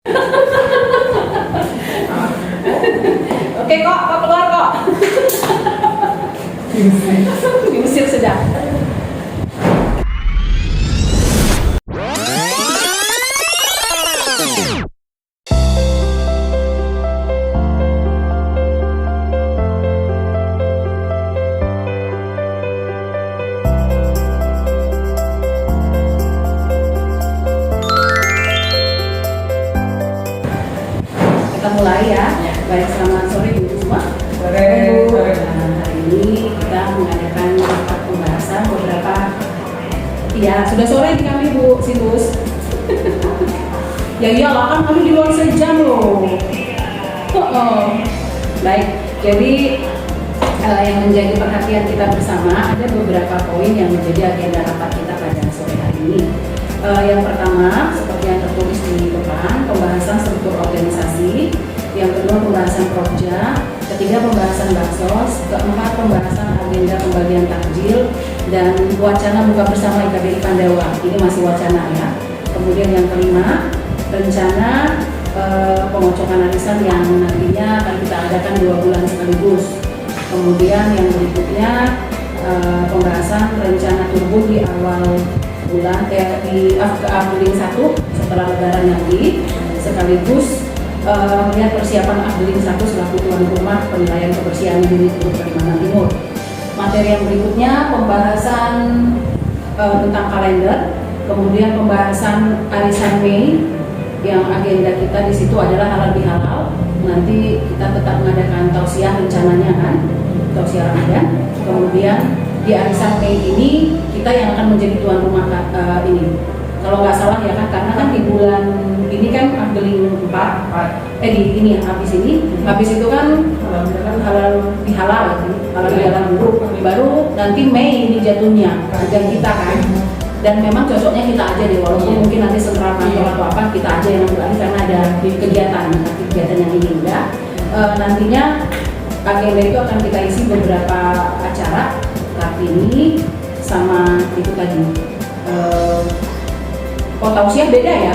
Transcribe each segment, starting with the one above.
Oke kok keluar kok. Diusir sudah. Kita mulai ya. Baik, selamat sore Ibu semua. Sore. Nah, hari ini kita mengadakan rapat pembahasan beberapa. Iya, sudah sore di kami Bu Sinus. Ya iyalah kan kami di luar sejam loh. Baik, jadi yang menjadi perhatian kita bersama ada beberapa poin yang menjadi agenda rapat kita pada sore hari ini. Yang pertama, seperti yang tertulis di depan, pembahasan struktur organisasi. Yang kedua, pembahasan Prokja. Ketiga, pembahasan Baksos. Keempat, pembahasan agenda pembagian takjil dan wacana buka bersama IKBI Pandawa. Ini masih wacana ya. Kemudian yang kelima, rencana pengocokan arisan yang nantinya akan kita adakan 2 bulan sekaligus. Kemudian yang berikutnya pembahasan rencana turbun di awal bulan di Afdeling 1 setelah Lebaran nanti, sekaligus melihat persiapan Afdeling 1 selaku tuan rumah penilaian kebersihan unit Grup Kalimantan Timur. Materi yang berikutnya pembahasan tentang kalender, kemudian pembahasan arisan Mei yang agenda kita di situ adalah halal bihalal. Nanti kita tetap mengadakan tausiah rencananya kan, tausiah Ramadan. Kemudian di arisan Mei ini kita yang akan menjadi tuan rumah ini. Kalau nggak salah ya kan, karena kan di bulan ini kan Afdeling 4 habis itu kan halal bihalal dulu, baru nanti Mei ini jatuhnya dan kita kan. Dan memang cocoknya kita aja deh, walaupun mungkin nanti sentral kantor atau apa kita aja yang ambil karena ada kegiatan yang ini enggak. Nantinya agenda itu akan kita isi beberapa acara Kartini sama itu tadi. Tausiah beda ya,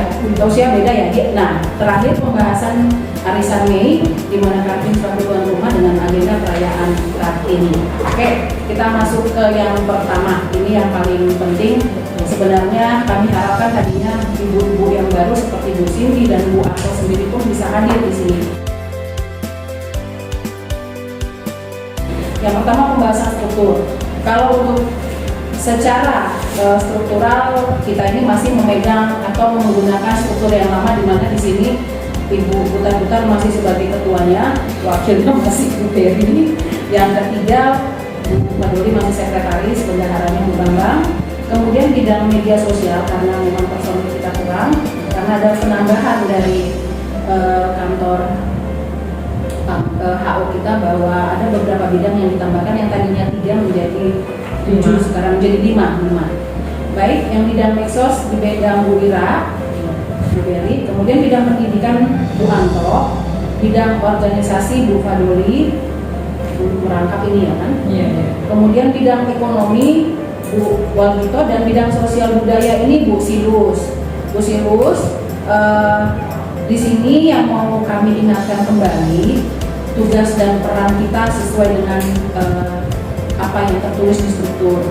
Nah, terakhir pembahasan arisan Mei di mana Kartini selaku tuan rumah dengan agenda perayaan Kartini. Oke, kita masuk ke yang pertama. Ini yang paling penting. Sebenarnya kami harapkan tadinya ibu-ibu yang baru seperti Bu Cindy dan Bu Arto sendiri pun bisa hadir di sini. Yang pertama pembahasan struktur. Kalau untuk secara struktural kita ini masih memegang atau menggunakan struktur yang lama, di mana di sini Ibu Butar-Butar masih sebagai ketuanya, wakilnya masih Bu Ferry. Yang ketiga Bu Maduri masih sekretaris, bendaharanya Bu Bambang. Kemudian bidang media sosial karena memang personil kita kurang, karena ada penambahan dari kantor HO kita bahwa ada beberapa bidang yang ditambahkan yang tadinya 3 menjadi 7, sekarang menjadi 5. Baik, yang bidang medsos di bidang Bu Ira, Bu Beri, kemudian bidang pendidikan Bu Anto, bidang organisasi Bu Fadoli, merangkap ini ya kan? Iya. Kemudian bidang ekonomi Bu Walito dan bidang sosial budaya ini Bu Silus. Di sini yang mau kami ingatkan kembali tugas dan peran kita sesuai dengan apa yang tertulis di struktur.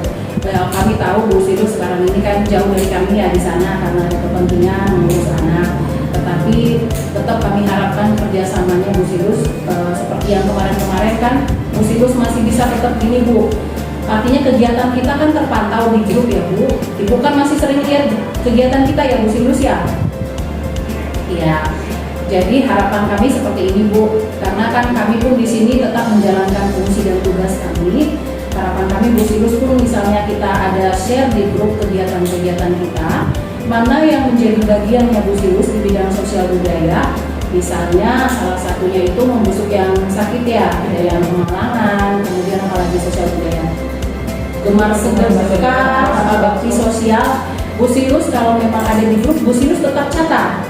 Kami tahu Bu Silus sekarang ini kan jauh dari kami ya di sana karena ada kepentingan mengurus anak. Tetapi tetap kami harapkan kerjasamanya Bu Silus seperti yang kemarin-kemarin kan Bu Silus masih bisa tetap gini Bu. Artinya kegiatan kita kan terpantau di grup ya Bu. Ibu kan masih sering lihat kegiatan kita ya Bu Silus ya. Iya. Jadi harapan kami seperti ini Bu, karena kan kami pun di sini tetap menjalankan fungsi dan tugas kami. Harapan kami Bu Silus pun misalnya kita ada share di grup kegiatan-kegiatan kita, mana yang menjadi bagiannya Bu Silus di bidang sosial budaya. Misalnya salah satunya itu membusuk yang sakit ya, ada yang pemalangan, kemudian apalagi sosial budaya. Gemar sedekah, bakti sosial. Bu Silus kalau memang ada di grup, Bu Silus tetap catat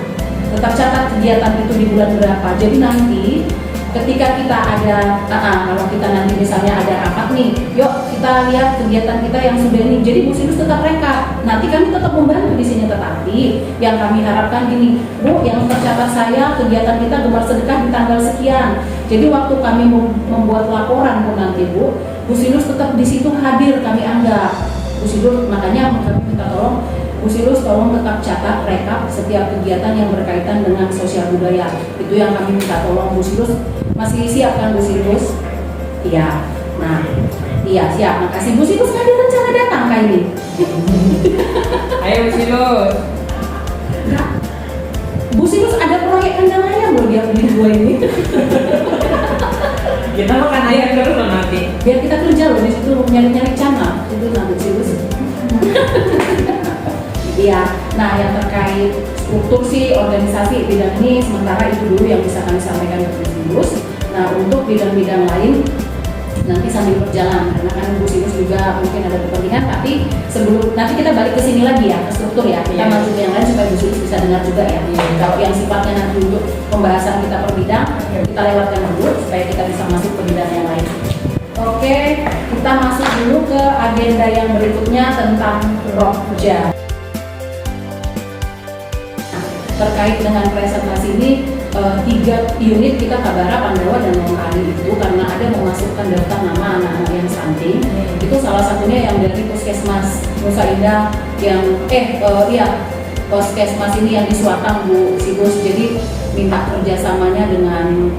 kegiatan itu di bulan berapa. Jadi nanti ketika kita ada, kalau kita nanti misalnya ada rapat nih, yuk kita lihat kegiatan kita yang sudah ini. Jadi Bu Silus tetap rekap. Nanti kami tetap membantu di sini, tetapi yang kami harapkan gini, Bu, yang tercatat saya kegiatan kita gemar sedekah di tanggal sekian. Jadi waktu kami membuat laporan pun nanti Bu Silus tetap di situ hadir, kami anggap. Bu Silus, makanya kami minta tolong Bu Silus tolong tetap catat rekap setiap kegiatan yang berkaitan dengan sosial budaya. Itu yang kami minta tolong Bu Silus. Masih siap kan Bu Silus? Iya. Nah, iya siap. Makasih Bu Silus, nggak ada rencana datang kali ini. Ayo Bu Silus. Enggak. Bu Silus ada proyek kandang ayam loh dia beli dua ini. Kita makan ayam terus loh nanti. Biar kita kerja loh di situ nyari-nyari cana. Itu Bu Silus. Iya, nah yang terkait struktur sih organisasi bidang ini sementara itu dulu yang bisa kami sampaikan ke Bu Silus. Nah untuk bidang-bidang lain nanti sambil berjalan karena kan Bu Silus juga mungkin ada kepentingan, tapi sebelum nanti kita balik ke sini lagi ya ke struktur ya, kita maju ke yang lain supaya Bu Silus bisa dengar juga ya. Kalau yang sifatnya nanti untuk pembahasan kita per bidang kita lewatkan dulu supaya kita bisa masuk ke bidang yang lain. Oke, kita masuk dulu ke agenda yang berikutnya tentang Rokja. Terkait dengan presentasi ini, 3 unit kita Kabara, Pandawa, dan Longkali itu karena ada memasukkan daftar nama anak-anak yang stunting. Itu salah satunya yang dari Puskesmas Nusa Indah yang Puskesmas ini yang di Suatang Bu Silus. Jadi minta kerjasamanya dengan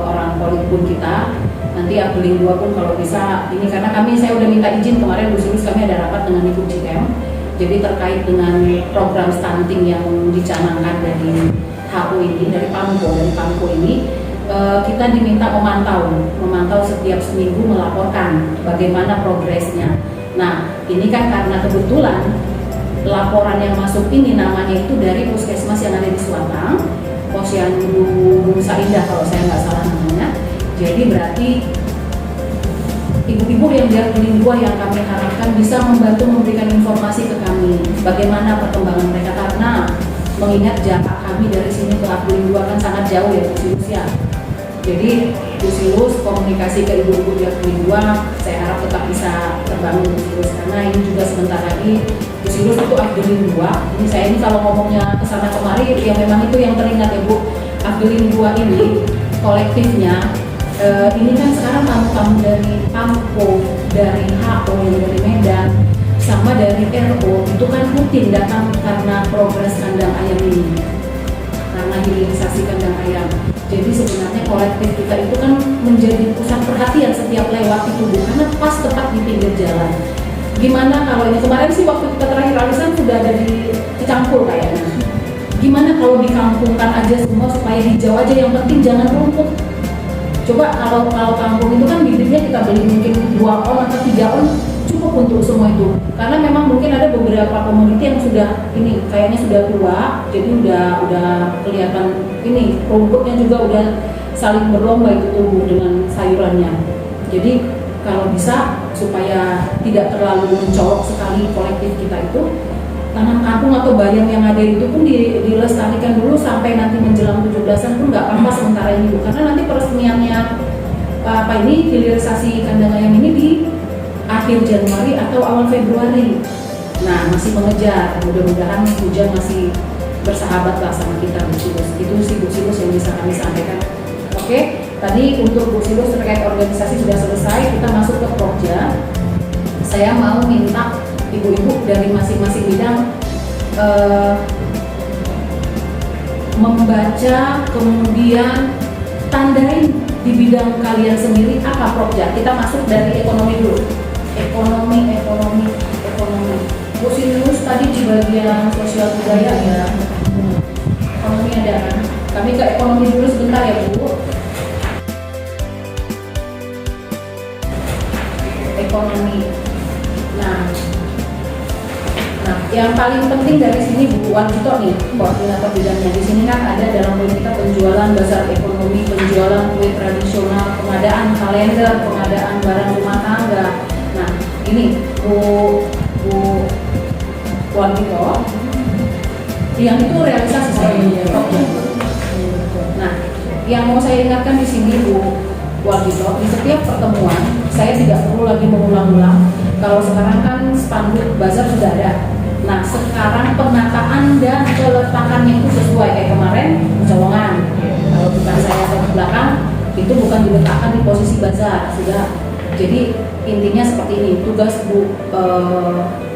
orang Polipun kita. Nanti Abdeling 2 pun kalau bisa ini karena saya udah minta izin kemarin Bu Silus, kami ada rapat dengan Ibu CM. Jadi terkait dengan program stunting yang dicanangkan dari HU ini, dari PAMKO ini, kita diminta memantau setiap seminggu, melaporkan bagaimana progresnya. Nah, ini kan karena kebetulan laporan yang masuk ini namanya itu dari puskesmas yang ada di Suatang, Posyandu Nusa Indah kalau saya nggak salah namanya. Jadi berarti ibu-ibu yang di Abdeling 2 yang kami harapkan bisa membantu memberikan informasi ke kami bagaimana perkembangan mereka, karena mengingat jarak kami dari sini ke Abdeling 2 kan sangat jauh ya Bu Silus ya. Jadi Bu Silus komunikasi ke ibu-ibu di Abdeling 2 saya harap tetap bisa terbangun Bu Silus, karena ini juga sebentar lagi Bu Silus itu Abdeling 2. Ini saya ini kalau ngomongnya kesana kemari ya memang itu yang teringat ya Bu. Abdeling 2 ini kolektifnya ini kan sekarang tamu-tamu dari PAMKO, dari HO yang dari Medan, sama dari RO itu kan rutin datang karena progres kandang ayam ini, karena hilirisasi kandang ayam. Jadi sebenarnya kolektif kita itu kan menjadi pusat perhatian setiap lewat itu Bu, karena pas tepat di pinggir jalan. Gimana kalau ini kemarin sih waktu kita terakhir arisan sudah ada di Cangkul kayaknya. Gimana kalau dikampungkan aja semua supaya hijau aja, yang penting jangan rumput. Coba kalau kampung itu kan bibitnya kita beli mungkin 2 on atau 3 on cukup untuk semua itu, karena memang mungkin ada beberapa komoditi yang sudah ini kayaknya sudah tua, jadi udah kelihatan ini rumputnya juga udah saling berlomba itu tumbuh dengan sayurannya. Jadi kalau bisa supaya tidak terlalu mencolok sekali kolektif kita itu, tanam kampung atau bayam yang ada itu pun dilestarikan dulu sampai nanti menjelang 17-an pun nggak apa-apa sementara ini Bu, karena nanti peresmiannya hilirisasi kandang ayam ini di akhir Januari atau awal Februari. Nah masih mengejar, mudah-mudahan hujan masih bersahabat lah sama kita Bu Silus. Itu sih Bu Silus yang bisa kami sampaikan. Oke, tadi untuk Bu Silus terkait organisasi sudah selesai, kita masuk ke Prokja. Saya mau minta ibu-ibu dari masing-masing bidang membaca, kemudian tandain di bidang kalian sendiri apa Prokja. Kita masuk dari ekonomi dulu. Ekonomi. Bu Silus tadi di bagian sosial budaya ya. Ekonomi ada kan? Kami ke ekonomi dulu sebentar ya Bu. Ekonomi. Nah, yang paling penting dari sini Bu Wanito nih, koordinator bidangnya. Di sini kan ada dalam poin kita penjualan bazar ekonomi, penjualan kue tradisional, pengadaan kalender, pengadaan barang rumah tangga. Nah, ini Bu Wanito, yang itu realisasi saya. Nah, yang mau saya ingatkan di sini Bu Wagito, di setiap pertemuan saya tidak perlu lagi mengulang-ulang. Kalau sekarang kan spanduk bazar sudah ada. Nah sekarang penataan dan peletakannya itu sesuai kayak kemarin Pecolongan. Kalau bukan saya ke belakang itu bukan diletakkan di posisi bazar sudah. Jadi intinya seperti ini, tugas Bu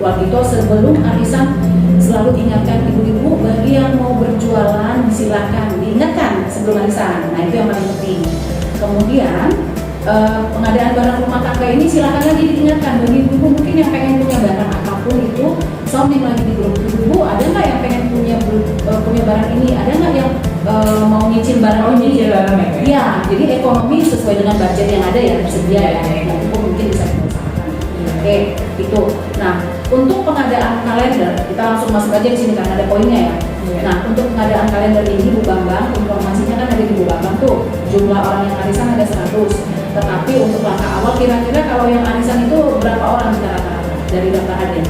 Wagito sebelum arisan selalu ingatkan ibu-ibu bagi yang mau berjualan silakan diingatkan sebelum arisan. Nah itu yang paling penting. Kemudian pengadaan barang rumah tangga ini silakan lagi diingatkan bagi ibu-ibu mungkin yang pengen punya barang apapun itu, sounding lagi di grup ibu-ibu, ada nggak yang pengen punya barang ini, ada nggak yang mau nyicil barang ini? Ya, jadi ekonomi sesuai dengan budget yang ada ya tersedia ya. Nah, itu mungkin bisa diusahakan. Oke, itu. Nah, untuk pengadaan kalender kita langsung masuk aja di sini karena ada poinnya ya. Nah, untuk pengadaan kalender ini Bu Bambang, informasinya kan ada di Bu Bambang tuh. Jumlah orang yang arisan ada 100. Tetapi untuk langkah awal kira-kira kalau yang arisan itu berapa orang rata-rata dari daftar hadir?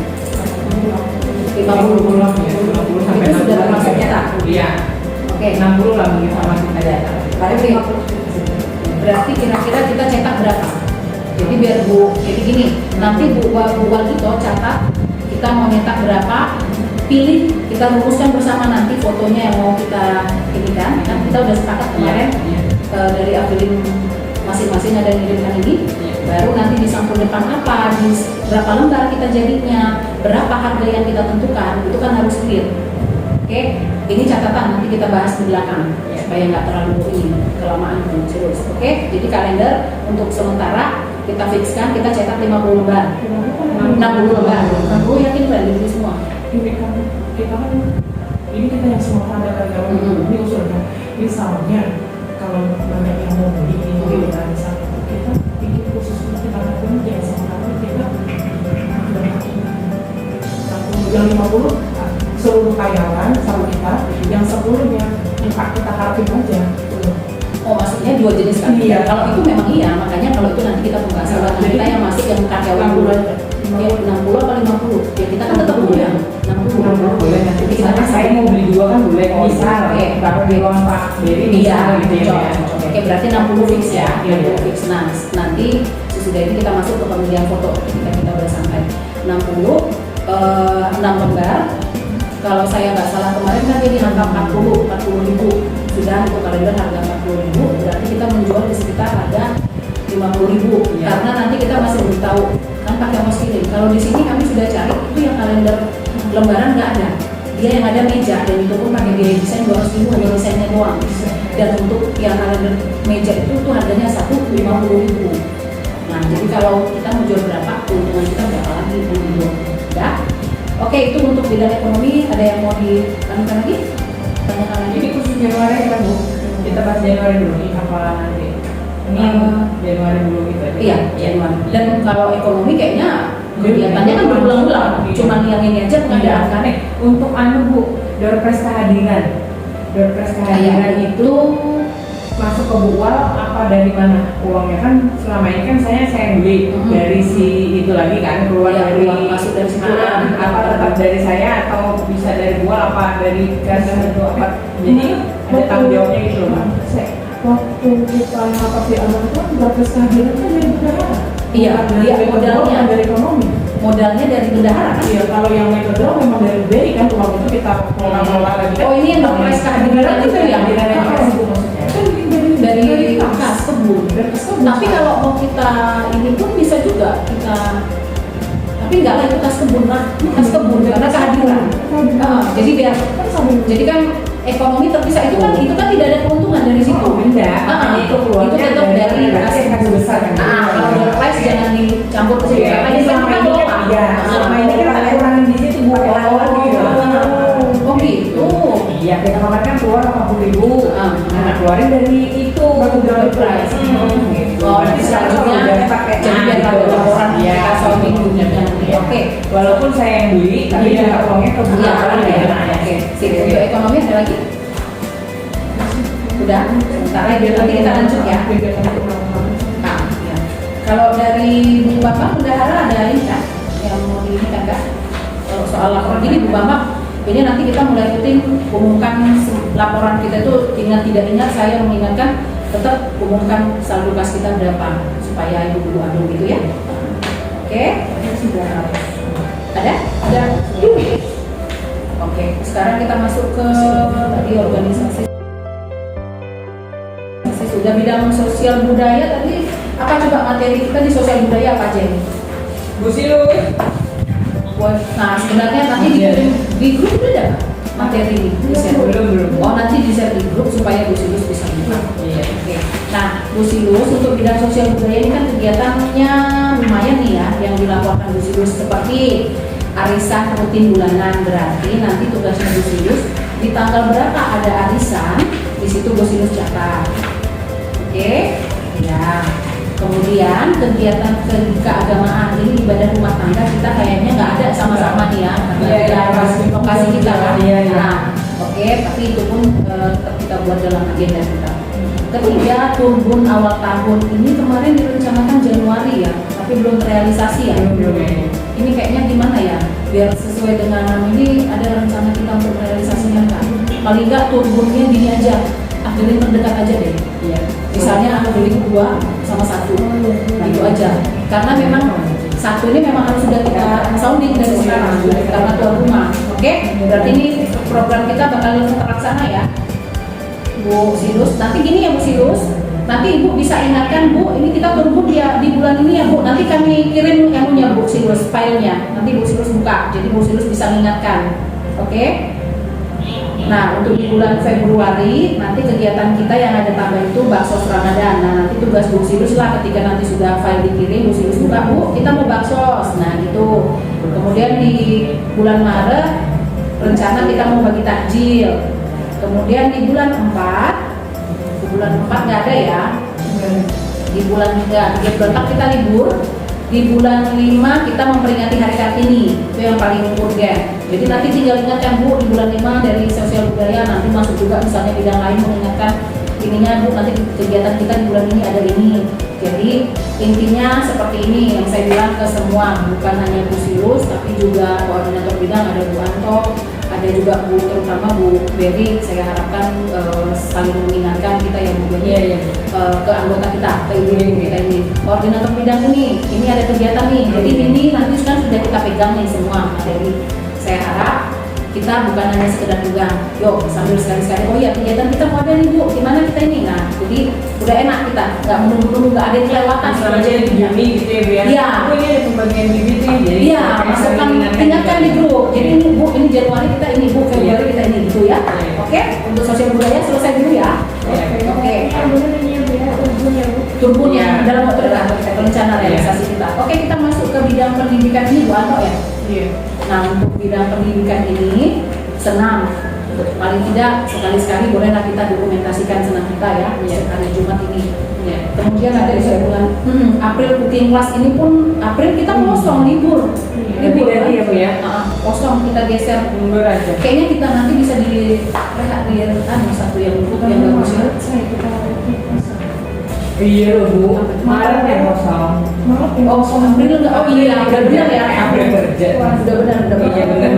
50 sampai itu sudah termasuk cetak. Iya. Oke, 60 lah mungkin sama kita ada. Berarti 50. Berarti kira-kira kita cetak berapa? Jadi biar Bu, jadi gini, nanti Bu Wagito catat kita mau nyetak berapa, pilih, kita rumuskan bersama nanti fotonya yang mau kita ini kan kita udah sepakat kemarin dari affiliate masing-masing ada yang ngirimkan ini, baru nanti di sampul depan apa, di berapa lembar kita jadinya, berapa harga yang kita tentukan, itu kan harus clear. Oke, ini catatan nanti kita bahas di belakang supaya nggak terlalu ini kelamaan serius. Oke, jadi kalender untuk sementara kita fixkan, kita cetak 50 lembar, 60 lembar. 60 yakin nggak dibeli semua? Kita kan ini kita yang semua tanda kalau ini usulnya misalnya kalau banyak yang mau beli ini kita bisa kita bikin khusus untuk kita lakukan ya sementara kita yang 50 seluruh karyawan sama kita, yang 10-nya kita harapin aja. Oh maksudnya dua jenis kan? Iya. Kalau itu memang iya, makanya kalau itu nanti kita membahas. Kalau kita yang masuk yang karyawan dulu, ya 60 atau 50, ya kita kan tetap punya 60 boleh nanti kita kita kan saya mau beli dua kan boleh misal kalau di ruang Pak Beri misal gitu ya. Oke berarti 60 fix ya, Iya. 60 fix. Nah nanti sesudah ini kita masuk ke pemilihan foto ketika kita udah sampai 60 6 lembar. Kalau saya nggak salah kemarin kan jadi angka 40 ribu sudah untuk kalender harga 40 ribu, berarti kita menjual di sekitar harga 50 ribu karena nanti kita masih belum tahu kan pakai ongkos kirim. Kalau di sini kami sudah cari itu yang kalender lembaran nggak ada, dia yang ada meja dan itu pun pakai biaya desain 200 ribu hanya desainnya doang. Dan untuk yang kalender meja itu tuh harganya 150 ribu. Nah jadi kalau kita mau jual berapa keuntungan kita berapa lagi ya? Oke, itu untuk bidang ekonomi. Ada yang mau ditanyakan lagi? Tanyakan lagi. Ini khusus Januari kan Bu? Kita bahas Januari dulu nih apa nanti? Ini Januari dulu gitu aja. Iya, Januari. Dan kalau ekonomi kayaknya kegiatannya kan berulang-ulang. Cuman yang ini aja pengadaan kan. Untuk Bu, door prize kehadiran. Door prize kehadiran itu masuk ke Bu Wal apa dari mana uangnya? Kan selama ini kan saya beli dari si itu lagi kan keluar dari masuk dari situ apa tetap dari saya atau bisa dari Bu Wal apa dari kas itu apa? Jadi ada tanggung jawabnya gitu loh Pak. Waktu kita apa sih anak itu berapa kehadiran kan dari bendahara. Iya, dia modalnya dari ekonomi. Modalnya dari bendahara kan? Iya, kalau yang metode memang dari BI kan uang itu kita kelola lagi. Oh ini yang berprice kehadiran itu ya? Dari kas kebun. Tapi kalau mau kita ini pun bisa juga kita, tapi nggak lah itu kas kebun karena kehadiran. Jadi biar jadi kan ekonomi terpisah itu kan tidak ada keuntungan dari situ. Itu tetap dari kas besar kan. Kalau berprice jangan dicampur ke situ karena itu kan selama ini kan ada kurang di situ buat lawan gitu. Oh gitu. Iya, kita kemarin kan keluar 80 ribu. Nah, keluarin dari itu Door prize. Oh, nanti selanjutnya jadi biar kalau laporan kita sounding dunia. Oke. Walaupun saya yang beli, tapi Iya. uangnya ke Bu Wal ya. Oke. Sip. Untuk ekonomi ada lagi? Udah. Sebentar lagi nanti kita lanjut ya. Nah, ya. Kalau dari Bu Bambang bendahara ada ini kan yang mau diinginkan nggak? Kalau soal laporan ini Bu Bambang Ini nanti kita mulai rutin umumkan laporan kita itu, ingat tidak ingat saya mengingatkan tetap umumkan saldo kas kita berapa supaya ibu guru adu gitu ya. Oke, ada? Oke, sekarang kita masuk ke tadi organisasi. Sudah bidang sosial budaya tadi, apa coba materi kita di sosial budaya apa aja ini? Bu Silu. Nah sebenarnya nanti di grup udah ada materi ini di share. Belum. Oh nanti di share di grup supaya Bu Silus bisa buka. Iya. Oke. Nah Bu Silus untuk bidang sosial budaya ini kan kegiatannya lumayan nih ya yang dilaporkan Bu Silus, seperti arisan rutin bulanan. Berarti nanti tugasnya Bu Silus di tanggal berapa ada arisan, di situ Bu Silus catat. Oke. Ya. Kemudian kegiatan keagamaan ini ibadah rumah tangga kita kayaknya nggak ada sama-sama nih ya, karena lokasi kita kan. Nah, oke, tapi itu pun tetap kita buat dalam agenda kita. Ketiga, turbun awal tahun ini kemarin direncanakan Januari ya, tapi belum terrealisasi ya. Ini kayaknya gimana ya? Biar sesuai dengan ini ada rencana kita untuk realisasinya nggak? Paling nggak turbunnya gini aja, akhirin terdekat aja deh. Iya. Misalnya aku beli 2 sama 1, itu aja. Karena memang 1 ini memang harus sudah kita sounding dari sekarang karena tuan rumah. Oke, berarti ini program kita bakal terlaksana ya, Bu Silus. Nanti gini ya Bu Silus, nanti Ibu bisa ingatkan Bu, ini kita tunggu dia di bulan ini ya Bu. Nanti kami kirim anunya Bu Silus, filenya. Nanti Bu Silus buka, jadi Bu Silus bisa mengingatkan. Oke. Nah, untuk di bulan Februari nanti kegiatan kita yang ada tambah itu baksos Ramadan. Nah, nanti tugas Bu Silus lah ketika nanti sudah file dikirim, Bu Silus buka, Bu, kita mau baksos. Nah, gitu. Kemudian di bulan Maret rencana kita mau bagi takjil. Kemudian di bulan 4 nggak ada ya. Di bulan 3 kita libur. Di bulan 5 kita memperingati Hari Kartini, itu yang paling urgen. Jadi nanti tinggal ingatkan Bu, di bulan 5 dari sosial budaya nanti masuk juga misalnya bidang lain mengingatkan ininya Bu, nanti kegiatan kita di bulan ini ada ini. Jadi intinya seperti ini yang saya bilang ke semua, bukan hanya Bu Silus tapi juga koordinator bidang, ada Bu Anto, ada juga Bu, terutama Bu Berry. Saya harapkan saling mengingatkan kita ya Bu Berry, ke anggota kita, ke ibu-ibu kita ini, koordinator bidang ini ada kegiatan nih, jadi ini nanti kan sudah kita pegang nih semua. Jadi saya harap kita bukan hanya sekedar pegang, yuk sambil sekali-sekali, oh iya kegiatan kita mau ada nih Bu, gimana kita ini. Nah jadi udah enak, kita nggak menunggu-nunggu, nggak ada yang kelewatan. Sama aja di Juni gitu ya Bu ya. Iya. Oh ini ada pembagian bibit nih. Jadi Iya, masukkan, ingatkan di grup. Jadi ini Bu, ini Januari kita ini Bu, Februari kita ini gitu ya. Oke, untuk sosial budaya selesai dulu ya. Oke. Turbun yang dalam waktu dekat rencana realisasi kita. Oke, kita masuk ke bidang pendidikan ini Bu Anto ya. Iya. Nah, untuk bidang pendidikan ini senam. Paling tidak sekali-sekali bolehlah kita dokumentasikan senam kita ya, hari Jumat ini. Kemudian ada di bulan April cooking class ini pun April kita kosong libur. Libur ya Bu ya. Kosong kita geser. Mundur aja. Kayaknya kita nanti bisa di satu yang bagus ya. Iya loh Bu, Maret ya kosong. Oh, April enggak? Oh iya, udah benar ya. April kerja. Udah benar. Iya benar.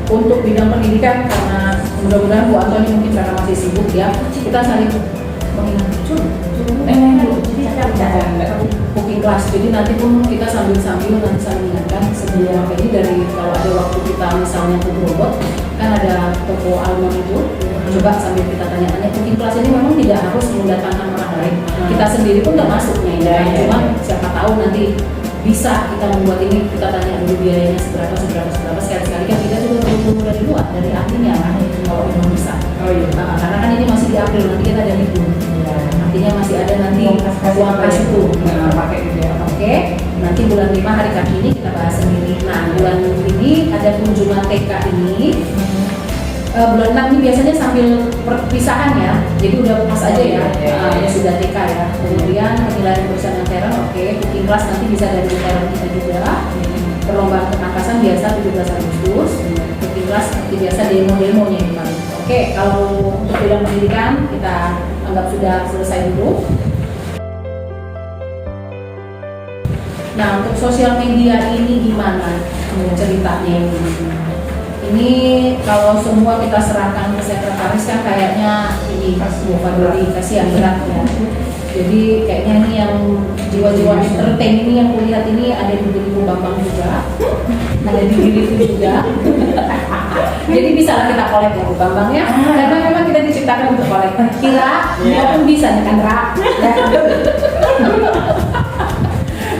Untuk bidang pendidikan, karena mudah-mudahan Bu Antoni mungkin karena masih sibuk ya, kita saling mengingatkan cooking class. Jadi nanti pun kita sambil-sambil nanti saling mengingatkan sebelum ini, dari kalau ada waktu kita misalnya ke robot kan ada toko almond itu, coba sambil kita tanya-tanya, cooking class ini memang tidak harus mendatangkan orang lain, kita sendiri pun nggak masuknya ya, cuma siapa tahu nanti bisa kita membuat ini, kita tanya dulu biayanya seberapa, sekali-sekali kan kita juga perlu dari luar, dari ahlinya kan, kalau memang bisa. Karena kan ini masih di April, nanti kita ada libur, artinya masih ada nanti uang kas itu. Oke, nanti bulan 5 Hari Kartini kita bahas sendiri. Nah, bulan ini ada kunjungan TK ini. Bulan 6 ini biasanya sambil perpisahan ya, jadi udah pas aja ya, sudah TK ya. Kemudian penilaian perusahaan intern, oke, cooking class nanti bisa dari intern kita juga. Perlombaan ketangkasan biasa 17 Agustus, cooking class seperti biasa demo-demonya yang paling. Oke, kalau untuk bidang pendidikan kita anggap sudah selesai dulu. Nah, untuk sosial media ini gimana? ceritanya ini kalau semua kita serahkan ke sekretaris kan kayaknya ini overloading, kasihan berat ya. Jadi kayaknya ini yang jiwa-jiwa entertain ini yang kulihat ini ada di diri Bambang juga, ada di diriku juga. Jadi bisa lah kita kolek ya Bu Bambang ya, karena memang kita diciptakan untuk kolek. Kira, walaupun bisa nih kan Ra.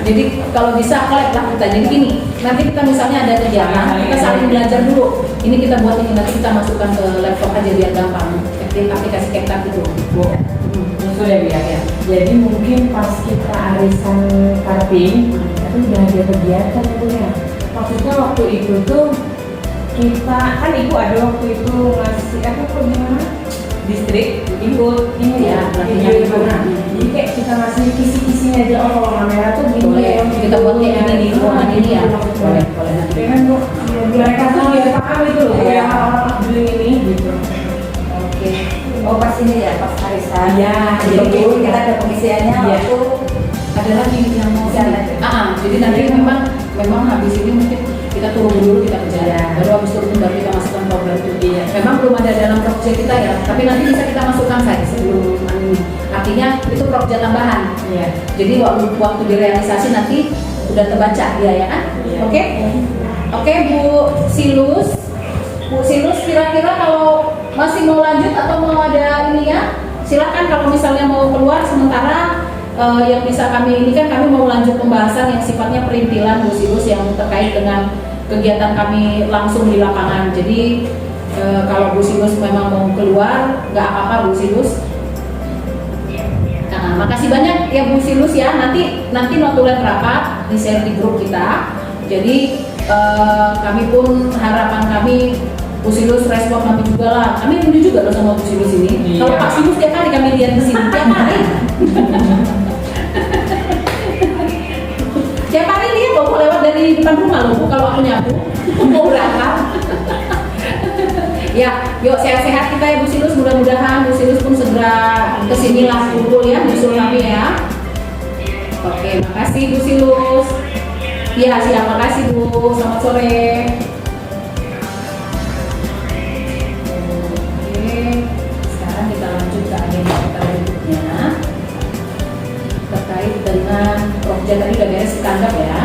Jadi kalau bisa kolek lah kita. Jadi gini, nanti kita misalnya ada kegiatan, kita saling belajar dulu. Ini kita buat ini, nanti kita masukkan ke laptop aja biar gampang. Aplikasi CapCut itu. Sudah ya. Jadi mungkin pas kita arisan karping, itu udah ada kegiatan itu ya. Maksudnya waktu itu tuh kita kan ibu ada waktu itu ngasih apa gimana? Distrik ikut ini ya, video gimana? Jadi kayak kita ngasih kisi-kisinya aja, oh kalau kamera tuh gini. Boleh, kita buat kayak ini di ruangan ini ya. Boleh. Ya kan Bu, mereka tuh biar paham itu loh, Iya. kayak orang bilang ini gitu. Oke. Oh pas ini ya, pas arisan. Iya, Jadi kita ada pengisiannya Iya. waktu Ada lagi yang mau Jalan. jadi nanti memang habis ini mungkin kita turun dulu, kita kerja. Iya. Baru habis turun baru kita masukkan program itu. Memang belum ada dalam proyek kita ya, tapi nanti bisa kita masukkan saya sebelum ini. Artinya itu proyek tambahan. Iya. Jadi waktu direalisasi nanti udah terbaca dia ya kan? Iya. Oke? Oke Bu Silus. Bu Silus kira-kira kalau masih mau lanjut atau mau ada ini ya? Silakan kalau misalnya mau keluar sementara yang bisa kami ini kan kami mau lanjut pembahasan yang sifatnya perintilan Bu Silus yang terkait dengan kegiatan kami langsung di lapangan. Jadi kalau Bu Silus memang mau keluar nggak apa-apa Bu Silus. Nah, makasih banyak ya Bu Silus ya. Nanti notulen rapat di share di grup kita. Jadi kami pun harapan kami Bu Silus respon kami juga lah. Kami rindu juga loh sama Bu Silus ini. Iya. Kalau Pak Silus tiap hari kami lihat di sini tiap hari. Tiap hari lihat loh, mau lewat dari depan rumah loh Bu kalau aku nyapu mau berangkat. Ya, yuk sehat-sehat kita ya Bu Silus, mudah-mudahan Bu Silus pun segera kesinilah kumpul ya, nyusul kami ya. Oke, makasih Bu Silus. Iya, siap, makasih Bu. Selamat sore. Oke, sekarang kita lanjut ke agenda kita berikutnya terkait dengan proyek tadi udah beres ditanggap ya.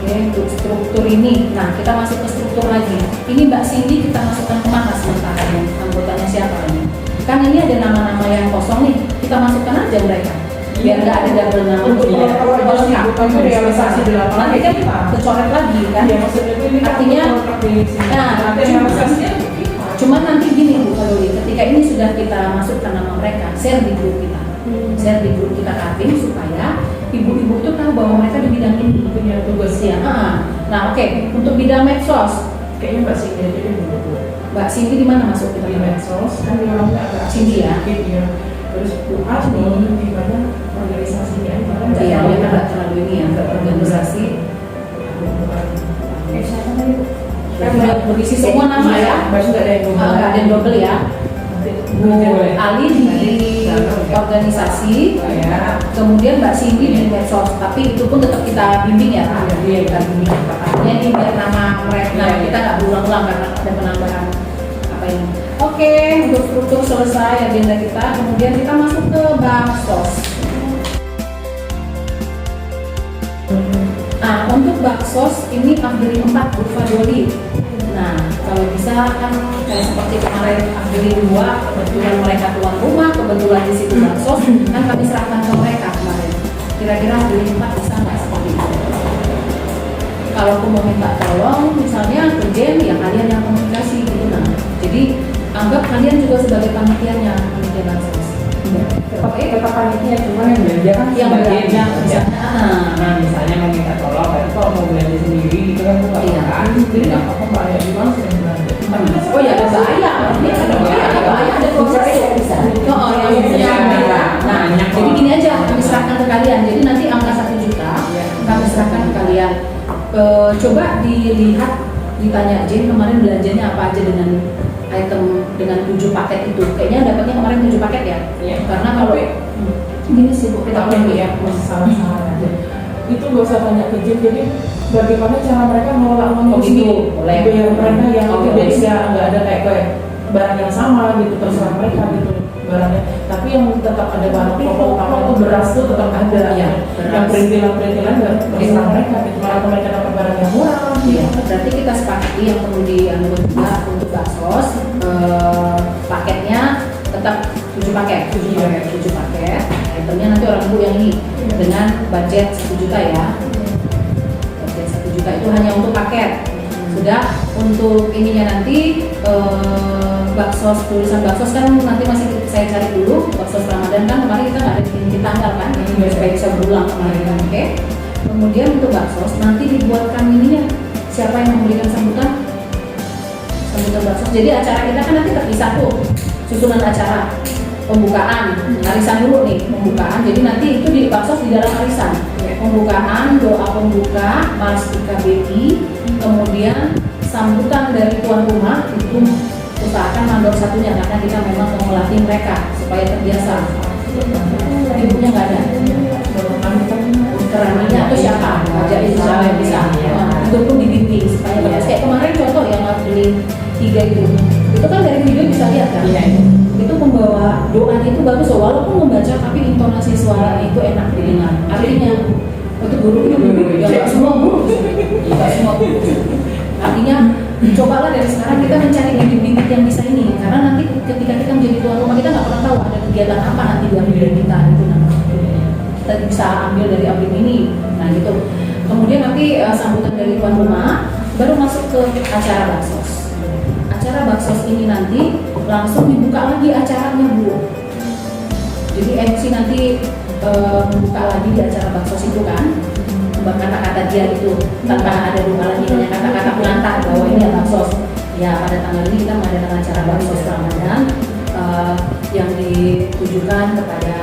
Oke, untuk struktur ini, nah kita masuk ke struktur lagi. Ini Mbak Cindy kita masukkan kemana sementara ini? Anggotanya siapa ini? Kan ini ada nama-nama yang kosong nih, kita masukkan aja mereka. Biar nggak ada double nama. Untuk kalau Kalau realisasi di lapangan nanti kan kecoret lagi kan? Ya maksudnya itu ini kan Artinya, kontrak di sini. nah, Nanti cuma- realisasinya Cuma nanti gini Bu Kalori, ketika ini sudah kita masukkan nama mereka, share di grup kita. Share di grup kita Karting supaya ibu-ibu tuh tahu bahwa mereka di bidang ini punya tugas ya. Nah oke, untuk bidang medsos, kayaknya Mbak Cindy aja dulu. Mbak Cindy di mana masuk kita? Di medsos kan di orangnya agak Cindy ya? sedikit ya. Terus UAS nih di mana organisasinya kan Iya, dia kan nggak terlalu ini ya, nggak organisasi. siapa tadi Bu? Udah berisi semua nama ya. Mbak sudah ada yang Nggak ada yang double ya. Bu Ali di organisasi, ya. kemudian Mbak Cindy di medsos, tapi itu pun tetap kita bimbing ya Pak. Iya, kita bimbing. Makanya ini biar nama mereka kita nggak berulang-ulang karena ada penambahan apa ini. Oke, untuk struktur selesai agenda kita, kemudian kita masuk ke baksos. Nah, untuk baksos ini Afdeli 4 Bu Fadoli. Nah, kalau bisa kan kayak seperti kemarin Afdeli 2, kebetulan mereka tuan rumah, kebetulan di situ baksos, kan kami serahkan ke mereka kemarin. Kira-kira Afdeli 4 bisa nggak seperti itu? Kalau aku mau minta tolong, misalnya ke Jen, ya kalian yang komunikasi gitu nah. Jadi anggap kalian juga sebagai panitianya panitia baksos. Tetap panitia, cuman yang belanja kan Yang sebagian belanja, ya. misalnya, Nah misalnya mau minta tolong, tapi kalau mau belanja sendiri gitu kan bukan Iya. Jadi nggak apa-apa Mbak Ayah di mana sedang belanja. oh ya ada bahaya, ini ada bahaya, ada proses. Bisa. Oh, yang punya nah, jadi gini aja, kami serahkan ke kalian. Jadi nanti angka 1 juta kami serahkan ke kalian. Coba dilihat, ditanya Jen kemarin belanjanya apa aja dengan item dengan 7 paket itu. Kayaknya dapatnya kemarin 7 paket ya. Iya. Karena kalau Tapi, gini sih Bu, kita Tapi perlu ya masih salah-salah aja. itu nggak usah tanya ke Jim, jadi bagaimana cara mereka ngelola uangnya Oh, di sini, gitu. Boleh. biar mereka yang Oh, jadi boleh. nggak ada kayak barang yang sama gitu, terserah mereka gitu barangnya, tapi yang tetap ada barang pokok utama itu beras tuh tetap ada, Iya, yang beras. perintilan nggak terserah mereka gitu, malah mereka dapat barang yang murah. Iya, berarti kita sepakati yang perlu diambil juga untuk baksos, paketnya tetap 7 paket, 7 paket. Itemnya nanti orang ibu yang ini dengan budget 1 juta ya. Budget 1 juta itu hanya untuk paket. Sudah untuk ininya nanti baksos, tulisan baksos kan nanti masih saya cari dulu. Baksos Ramadan kan kemarin kita nggak ada di tanggal kan, supaya bisa berulang kemarin kan, oke. Kemudian untuk baksos nanti dibuatkan ininya, siapa yang memberikan sambutan baksos. Jadi acara kita kan nanti terpisah tuh, susunan acara, pembukaan, arisan dulu nih, pembukaan. Jadi nanti itu di baksos di dalam arisan, pembukaan, doa pembuka, mas IKBI, kemudian sambutan dari tuan rumah itu usahakan mandor satunya karena kita memang mau melatih mereka supaya terbiasa. Ibunya nggak ada. Keraninya atau siapa? Jadi siapa yang bisa. Itu pun dibimbing supaya bagus. Kayak kemarin contoh yang beli 3 itu kan dari video bisa lihat kan? Itu pembawa doanya itu bagus loh, walaupun membaca tapi intonasi suara itu enak didengar. Artinya itu guru ya nggak semua guru, nggak semua guru. Artinya cobalah dari sekarang kita mencari bibit-bibit yang bisa ini, karena nanti ketika kita menjadi tuan rumah kita nggak pernah tahu ada kegiatan apa nanti di ambil dari kita itu kita bisa ambil dari abim ini, nah gitu. Kemudian nanti sambutan dari tuan rumah, baru masuk ke acara baksos. Acara baksos ini nanti langsung dibuka lagi acaranya Bu. Jadi MC nanti membuka lagi di acara baksos itu kan, kata-kata dia itu tanpa ada doa lagi, hanya kata-kata pengantar bahwa ini adalah baksos. Ya pada tanggal ini kita mengadakan acara baksos Ramadan yang ditujukan kepada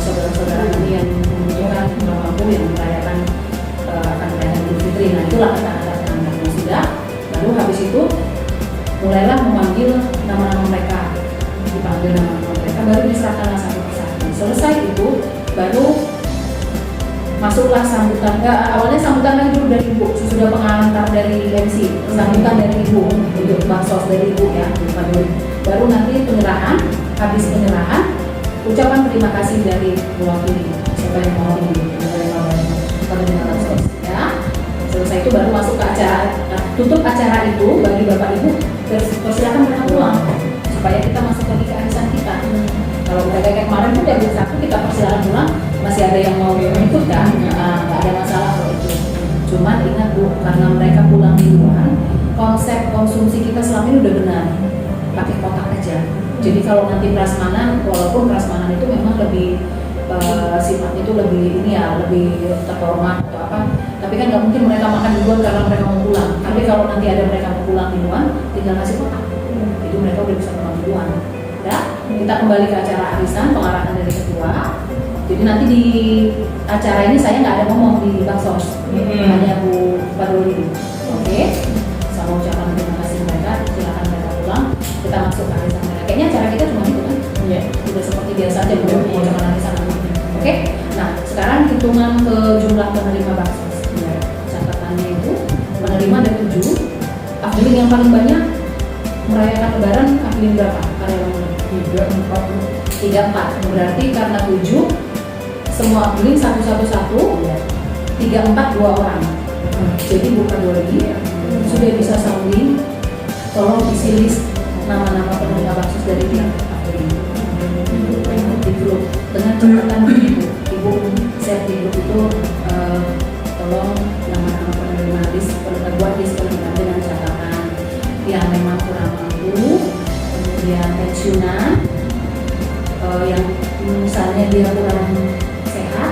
saudara-saudara kami yang membutuhkan mampu yang merayakan akan merayakan Idul Fitri. Nah itulah kata-kata pengantarnya sudah. Lalu habis itu mulailah memanggil nama-nama mereka, dipanggil nama-nama mereka, baru diserahkanlah satu persatu. Selesai itu baru masuklah sambutan. Awalnya sambutan lagi dulu dari ibu, sesudah pengantar dari MC, sambutan dari ibu untuk baksos dari ibu ya, baru nanti penyerahan. Habis penyerahan, ucapan terima kasih dari mewakili siapa yang mewakili penerima baksos ya. Selesai itu baru masuk ke acara, tutup acara itu bagi bapak ibu, persilakan mereka pulang supaya kita masuk lagi ke arisan kita. Kalau kita kayak kemarin pun dari satu kita persilakan pulang, masih ada yang mau ikut kan, nggak ada masalah kalau itu. Cuman ingat Bu, karena mereka pulang di luar, konsep konsumsi kita selama ini udah benar, pakai kotak aja. Jadi kalau nanti prasmanan, walaupun prasmanan itu memang lebih sifatnya itu lebih ini ya, lebih terhormat atau apa, tapi kan nggak mungkin mereka makan di luar karena mereka mau pulang. Tapi kalau nanti ada mereka mau pulang di luar, tinggal kasih kotak, itu mereka udah bisa pulang duluan. Ya, kita kembali ke acara arisan, pengarahan dari ketua. Jadi nanti di acara ini saya nggak ada ngomong di baksos, hanya Bu Padoli. Oke, sama ucapan terima kasih mereka, silakan mereka pulang. Kita masuk ke arisan mereka. Kayaknya acara kita cuma itu kan? Iya, udah seperti biasa aja Bu, ucapan arisan. Oke, nah sekarang hitungan ke jumlah penerima baksos. Ya, catatannya itu penerima ada 7. Afdilin yang paling banyak merayakan lebaran, afdilin berapa karyawan? 3-4. Berarti karena 7 semua afdilin 1-1-1, 3-4 2 orang. Jadi bukan 2 lagi. Sudah bisa sounding, tolong isi list nama-nama penerima baksos dari pihak afdilin di grup dengan catatan ibu share di grup itu, tolong nama-nama penerima list, buat list penerima dengan catatan yang memang kurang mampu, kemudian pensiunan, yang misalnya dia kurang sehat,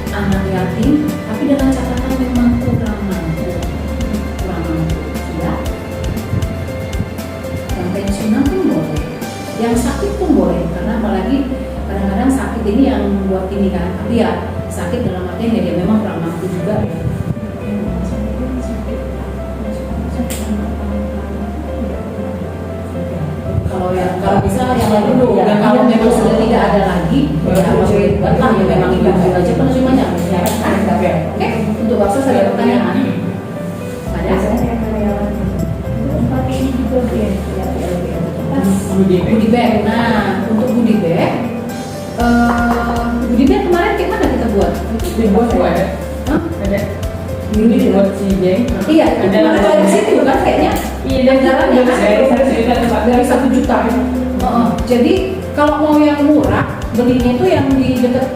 anak yatim, tapi dengan catatan memang kurang mampu, ya. Yang pensiunan pun boleh, yang sakit pun boleh, karena apalagi kadang-kadang sakit ini yang buat ini kan, tapi ya sakit dalam artian ya dia memang kurang mampu juga ya. Kalau bisa yang lain dulu, dan kalau memang sudah tidak ada lagi, ya buatlah ya memang ibu aja penerjemahnya. Oke? Akses ada pertanyaan? Ada? Biasanya yang karyawan tempat ini juga dia Goodie bag. Nah, untuk goodie bag, goodie bag kemarin kayak mana kita buat? Dibuat buat ada. Hah? Ada. Ini dibuat si Jeng. Iya, itu Ada ada di situ kan kayaknya. Iya, dan jalan dari ya, dari 1 juta. Jadi kalau mau yang murah, belinya itu yang di dekat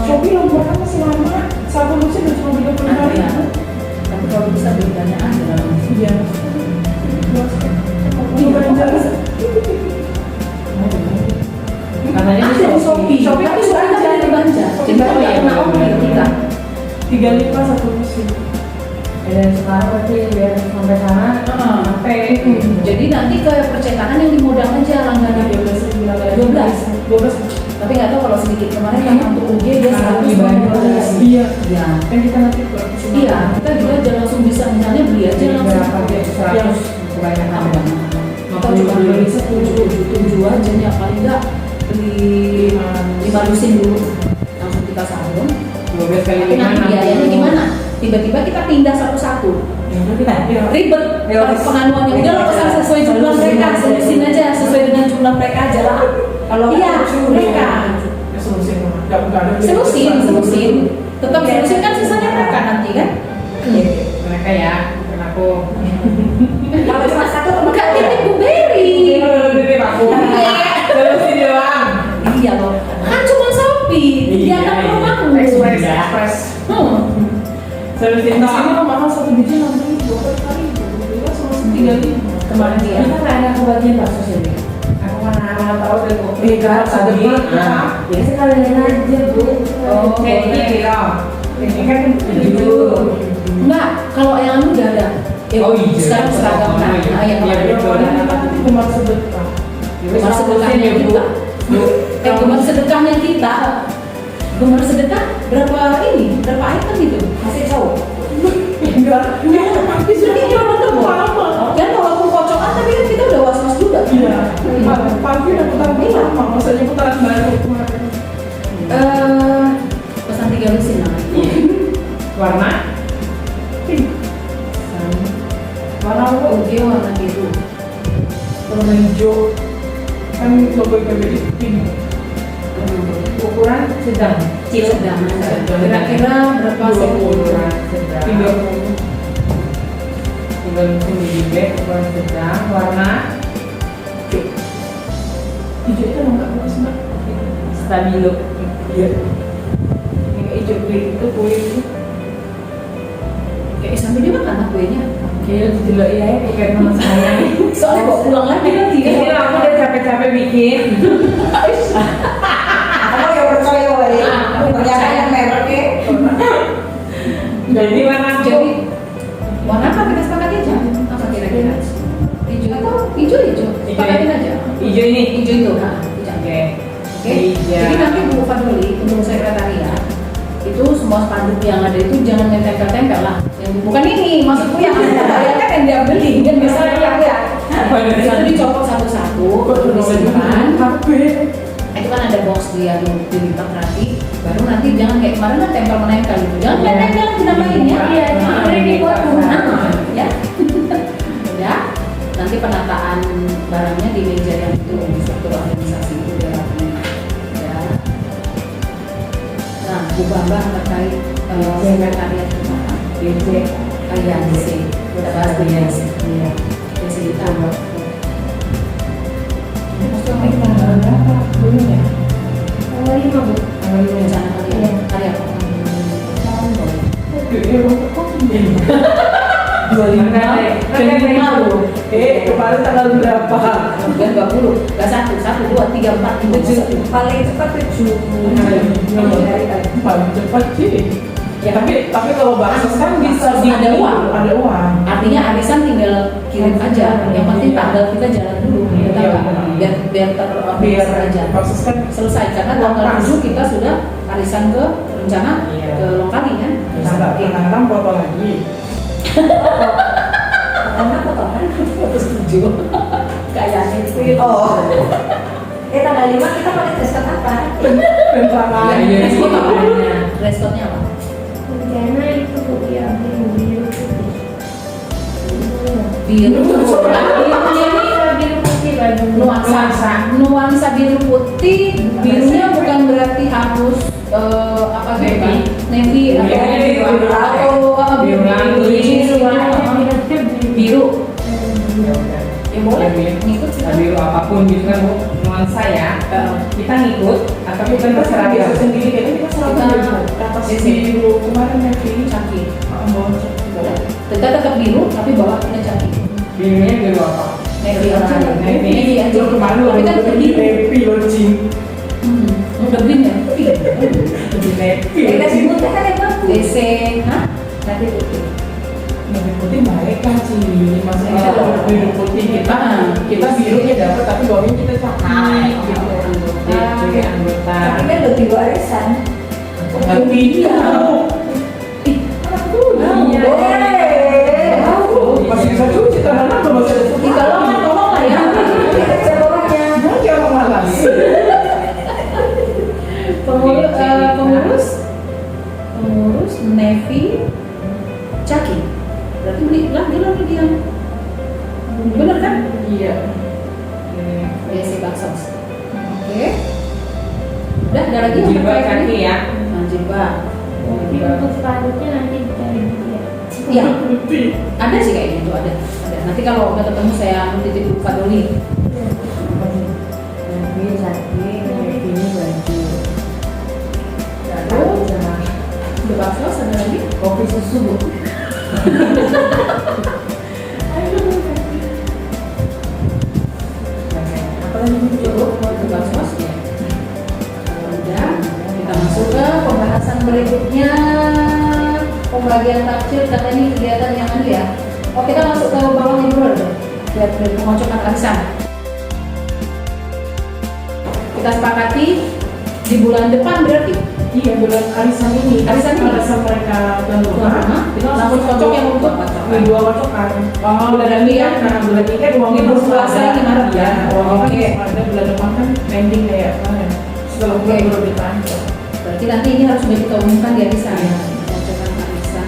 Shopee lo murah masih lama. Satu lusin udah cuma 35 ya. ribu. Tapi kalau bisa beli banyak aja. Iya. Iya, Belanja. Katanya di Shopee. Shopee Tapi bisa sudah aja. ada belanja. Jadi kalau yang mau beli kita. 35 satu lusin. Dan sekarang berarti biar sampai sana sampai Jadi nanti ke percetakan yang di modal aja langganan 12. Tapi nggak tahu kalau sedikit kemarin kan untuk UG dia Kalau 100 dibayar. Iya. Ya. Kan kita nanti Iya, kita juga jangan langsung bisa misalnya beli aja langsung. berapa dia 100 kebanyakan ada. Kita cuma beli 7 aja ya paling nggak beli 5 lusin dulu langsung kita sabun. 12 kali Tapi nanti biayanya gimana? Tiba-tiba kita pindah satu-satu. Ribet penganuannya. Udah lah pesan sesuai jumlah mereka, selusin aja sesuai dengan jumlah mereka aja lah. Kalau Iya, mereka. Selusin. Tetap selusin kan sisanya mereka nanti kan? Mereka ya, bukan aku. kalau cuma satu Enggak titip Bu Berry. Titip aku. Terusin doang. Iya loh. Kan cuma Shopee. Dia Iya, kan iya. rumahku. Express. Terusin Di doang. sini mah mahal 1 biji 6.000, 12 kali. Beli sama 3.000. Kemarin dia. Kita nggak ada kebagian bakso sih. Aku mana tahu dari kopi. Iya, kan, sedekah. Ya sekalian aja bu. Oh, Kayak boleh. gini loh. Ini kan 7. Enggak, kalau yang lalu udah ada. Ya, Oh, iya. sekarang seragam kan. Oh, iya. Nah, yang Iya, kemarin betul. udah ada. Gemar sedekah. Gemar sedekahnya kita. Gemar sedekahnya kita. Gemar sedekah berapa ini? Berapa item itu? masih jauh. Enggak. Tapi sudah Ini cuma betul lama. kan walaupun kocokan tapi kan kita udah was-was juga. Iya. Pagi udah putaran lama. Maksudnya putaran baru kemarin. Pesan 3 lusin namanya. Warna? Pink. Warna apa? Oke, warna biru. Warna hijau. Kan logo IPB pink. Ukuran sedang. Sedang. Kira-kira berapa senti? Ukuran sedang. 30. Tinggal musim di bag ukuran sedang. Warna Hijau itu enggak bagus mbak. stabilo. Iya. Yang hijau green itu kulit itu. Kayak sampai dia makan lah kuenya. Kayaknya jelek ya, kayak teman saya. Soalnya kok pulang lagi nanti kan? Ini aku udah capek-capek bikin. Aku yang percaya wali. Ternyata yang mereknya. Jadi warna Jadi warna apa kita sepakati aja? Apa kira-kira? Hijau atau hijau? Sepakatin aja. hijau ini. Hijau itu, nah, hijau. Oke. Oke. Jadi nanti Bu Fadli untuk sekretariat itu semua spanduk yang ada itu jangan tempel-tempel lah. Yang bukan ini, maksudku yang ada bayarkan yang dia beli kan bisa ya. Itu dicopot satu-satu, disimpan. HP. Itu kan ada box dia dilipat rapi. Baru nanti jangan kayak kemarin kan tempel menempel gitu. Jangan tempel kita main ya. Iya, Ini buat ya. Udah. Nanti penataan barangnya di meja yang itu di struktur organisasi itu udah rapi. Ya. Nah, Bu Bambang terkait sekretariat utama. DC. Iya, DC. Udah bahas di DC. Iya. DC ditambah. Ini tanggal berapa? Belum ya? Tanggal 5 bu. Tanggal 5 rencana kalian. Hari apa? Kemarin tanggal berapa? Bukan 20, nggak 1, 1, 2, 3, 4, 5, 6. Paling cepat 7 hari kali. Paling cepat sih. Ya tapi kalau bakso kan bisa di Ada uang. Ada uang. Artinya arisan tinggal kirim aja. Yang penting tanggal kita jalan dulu. Iya, Kita nggak- benar. biar terorganisir aja. Bakso kan Selesai karena tanggal 7 kita sudah arisan ke rencana Iya. ke Lokali kan. kadang-kadang foto lagi. Karena potongan. Foto setuju. Kayaknya itu. Oh. Tanggal 5 kita pakai dress code apa? Rencana. Iya, Dress code apa? iya. Dress code-nya apa? Rencana biru birunya ini biru putih dan nuansa biru putih. Birunya bukan berarti harus apa gitu, navy atau biru biru. ya boleh Ngikut sih. biru apapun gitu kan Bu. Nuansa ya kita ngikut atau kita terserah biasa ya. sendiri kayaknya kita selalu Kita- atas biru kemarin yang ini Caki. bawa caki. Kita tetap biru tapi bawahnya caki. Birunya biru apa? Navy aja. Navy. Navy aja. Kemarin Tapi kan udah biru. happy launching. Udah green ya? Iya. Lebih happy. Dikasih putih kan yang bagus. DC, hah? Nanti putih. Biru putih baik kan sih, maksudnya kita Oh. dapat biru putih kita birunya dapat tapi bawahnya kita cakai gitu. Jadi anggota. Tapi kan lebih warisan. Ngerti Iya. Ih, Iya. masih bisa cuci tangan apa masih ada ih, tolong lah ya. Kita bawahnya. nanti orang malas. Pengurus Navy Caki. Berarti bilang dia. Bener kan? Iya. Basic Baksos. Oke. Udah ada lagi yang Jilbab terkait kaki ini? ya. Nah, jilbab. Mungkin untuk selanjutnya nanti dicari dia. Iya. Ada sih kayaknya itu ada. Nanti kalau udah ketemu saya titip Bu Fadoli. Ini cantik, ini baju. Terus udah Baksos ada lagi? Kopi susu Bu. Apa lagi cukup udah Baksos ya? Kalau udah kita masuk ke pembahasan berikutnya, pembagian takjil karena ini kegiatan yang anu ya. Oh, kita masuk ke bawah ini dulu deh. Lihat dari pengocokan arisan. Kita sepakati di bulan depan berarti Iya, bulan arisan ini. Arisan ini? Arisan mereka dan rumah. Kita langsung cocok yang untuk dua cocokan. Oh, bulan berarti ini ya. karena bulan ini kan uangnya Ini belum berpuasa ada. ini Maret ya? Ya, uangnya Oke. kan ada bulan depan kan pending kayak kemarin. Setelah bulan Oke. baru ditransfer. Berarti nanti ini harus sudah kita umumkan di arisan ya. Pengocokan arisan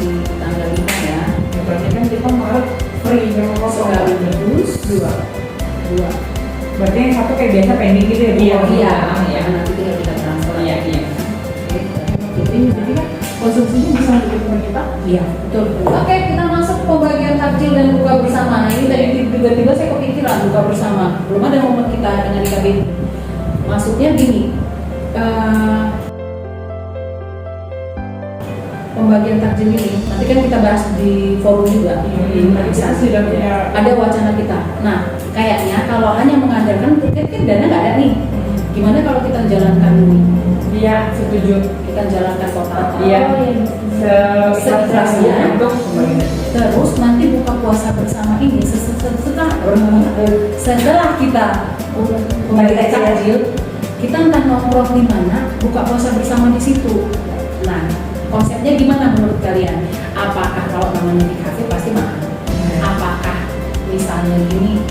di tanggal 5 ya. Ya, berarti kan kita Maret free memang kosong. Sekaligus dua. Berarti yang satu kayak biasa pending gitu ya Bu? Iya, Iya, ya. nanti tinggal kita transfer. Iya. Oke. Jadi kan konsumsinya bisa diberikan kita. Iya, betul. Oke, kita masuk pembagian takjil dan buka bersama. Nah, ini tadi tiba-tiba saya kepikiran buka bersama. Belum ada momen kita dengan di kabin. Maksudnya gini, pembagian takjil ini nanti kan kita bahas di forum juga. Di Kita arisan. sudah punya Ada wacana kita. Nah, kayaknya kalau hanya mengandalkan kan dana nggak ada nih. Gimana kalau kita jalankan ini? Iya, setuju. Kita jalankan total. Iya. Seikhlasnya. Untuk pembagian. Terus nanti buka puasa bersama ini setelah kita kembali ke takjil, kita entah nongkrong di mana, buka puasa bersama di situ. Nah, konsepnya gimana menurut kalian? Apakah kalau namanya di kafe pasti mahal? Apakah misalnya gini,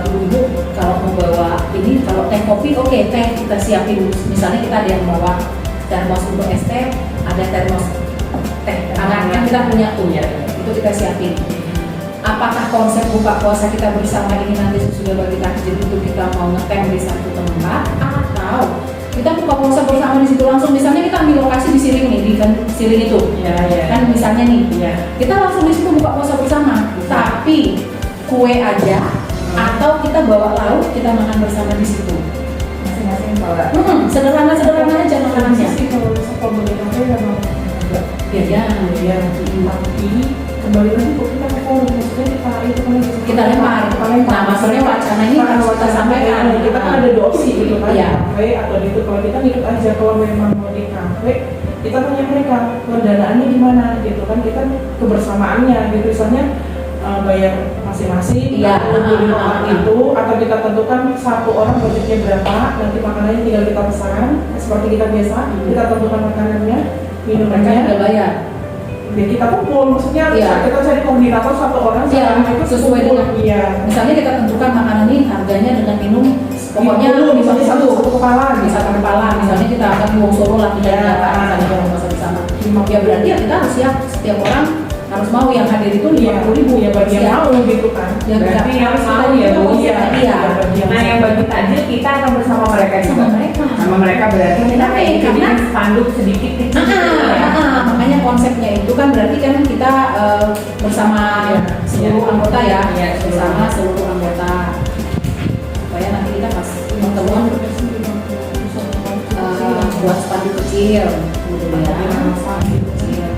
ibu-ibu kalau mau bawa ini, kalau teh kopi, oke, teh kita siapin. Misalnya kita ada yang bawa termos untuk es teh, ada termos teh hangat kan kita punya tuh ya, itu kita siapin. Apakah konsep buka puasa kita bersama ini nanti sesudah bagi takjil itu kita mau ngetem di satu tempat, atau kita buka puasa bersama di situ langsung? Misalnya kita ambil lokasi di Siring nih, di kan Siring itu, Iya, iya. kan misalnya nih, Iya. kita langsung di situ buka puasa bersama, tapi kue aja, atau kita bawa lauk kita makan bersama di situ. Masing-masing bawa. Sederhana aja makanannya. sih kalau misal boleh kafe memang agak Ya, ya tapi kembali lagi kok kita ke forum maksudnya kita lempar. Nah, maksudnya wacana ini harus kita sampaikan. kita kan ada dua opsi gitu kan, Iya. kafe atau di itu. Kalau kita ngikut aja, kalau memang mau di kafe kita tanya mereka pendanaannya gimana gitu kan, kita kebersamaannya gitu, misalnya bayar masing-masing Iya. atau beli makan itu, atau kita tentukan satu orang budgetnya berapa, nanti makanannya tinggal kita pesan seperti kita biasa, kita tentukan makanannya, Mereka minumannya, udah bayar. ya kita kumpul, maksudnya Iya. kita cari koordinator satu orang Iya, sekarang itu sesuai kumpul. dengan- iya. Misalnya kita tentukan makanan ini harganya dengan minum pokoknya misalnya satu kepala bisa ke kepala. Misalnya kita akan di Wong Solo lah, kita Ya. misalnya kalau puasa bersama. Ya berarti ya kita harus siap setiap orang harus mau yang hadir itu Iya, 50.000 ya bagi yang mau gitu kan. Ya, Berarti kita- yang kita- mau kita ya Bu, konsepnya, ya. iya. Nah yang bagi takjil kita akan bersama mereka juga. Sama mereka. Sama mereka berarti kita kayak Karena- bikin spanduk sedikit kecil gitu ya. Makanya konsepnya itu kan berarti kan kita bersama Iya. seluruh Iya. anggota ya, Iya, bersama seluruh anggota. Supaya nanti kita pas pertemuan buat spanduk kecil, kemudian kecil.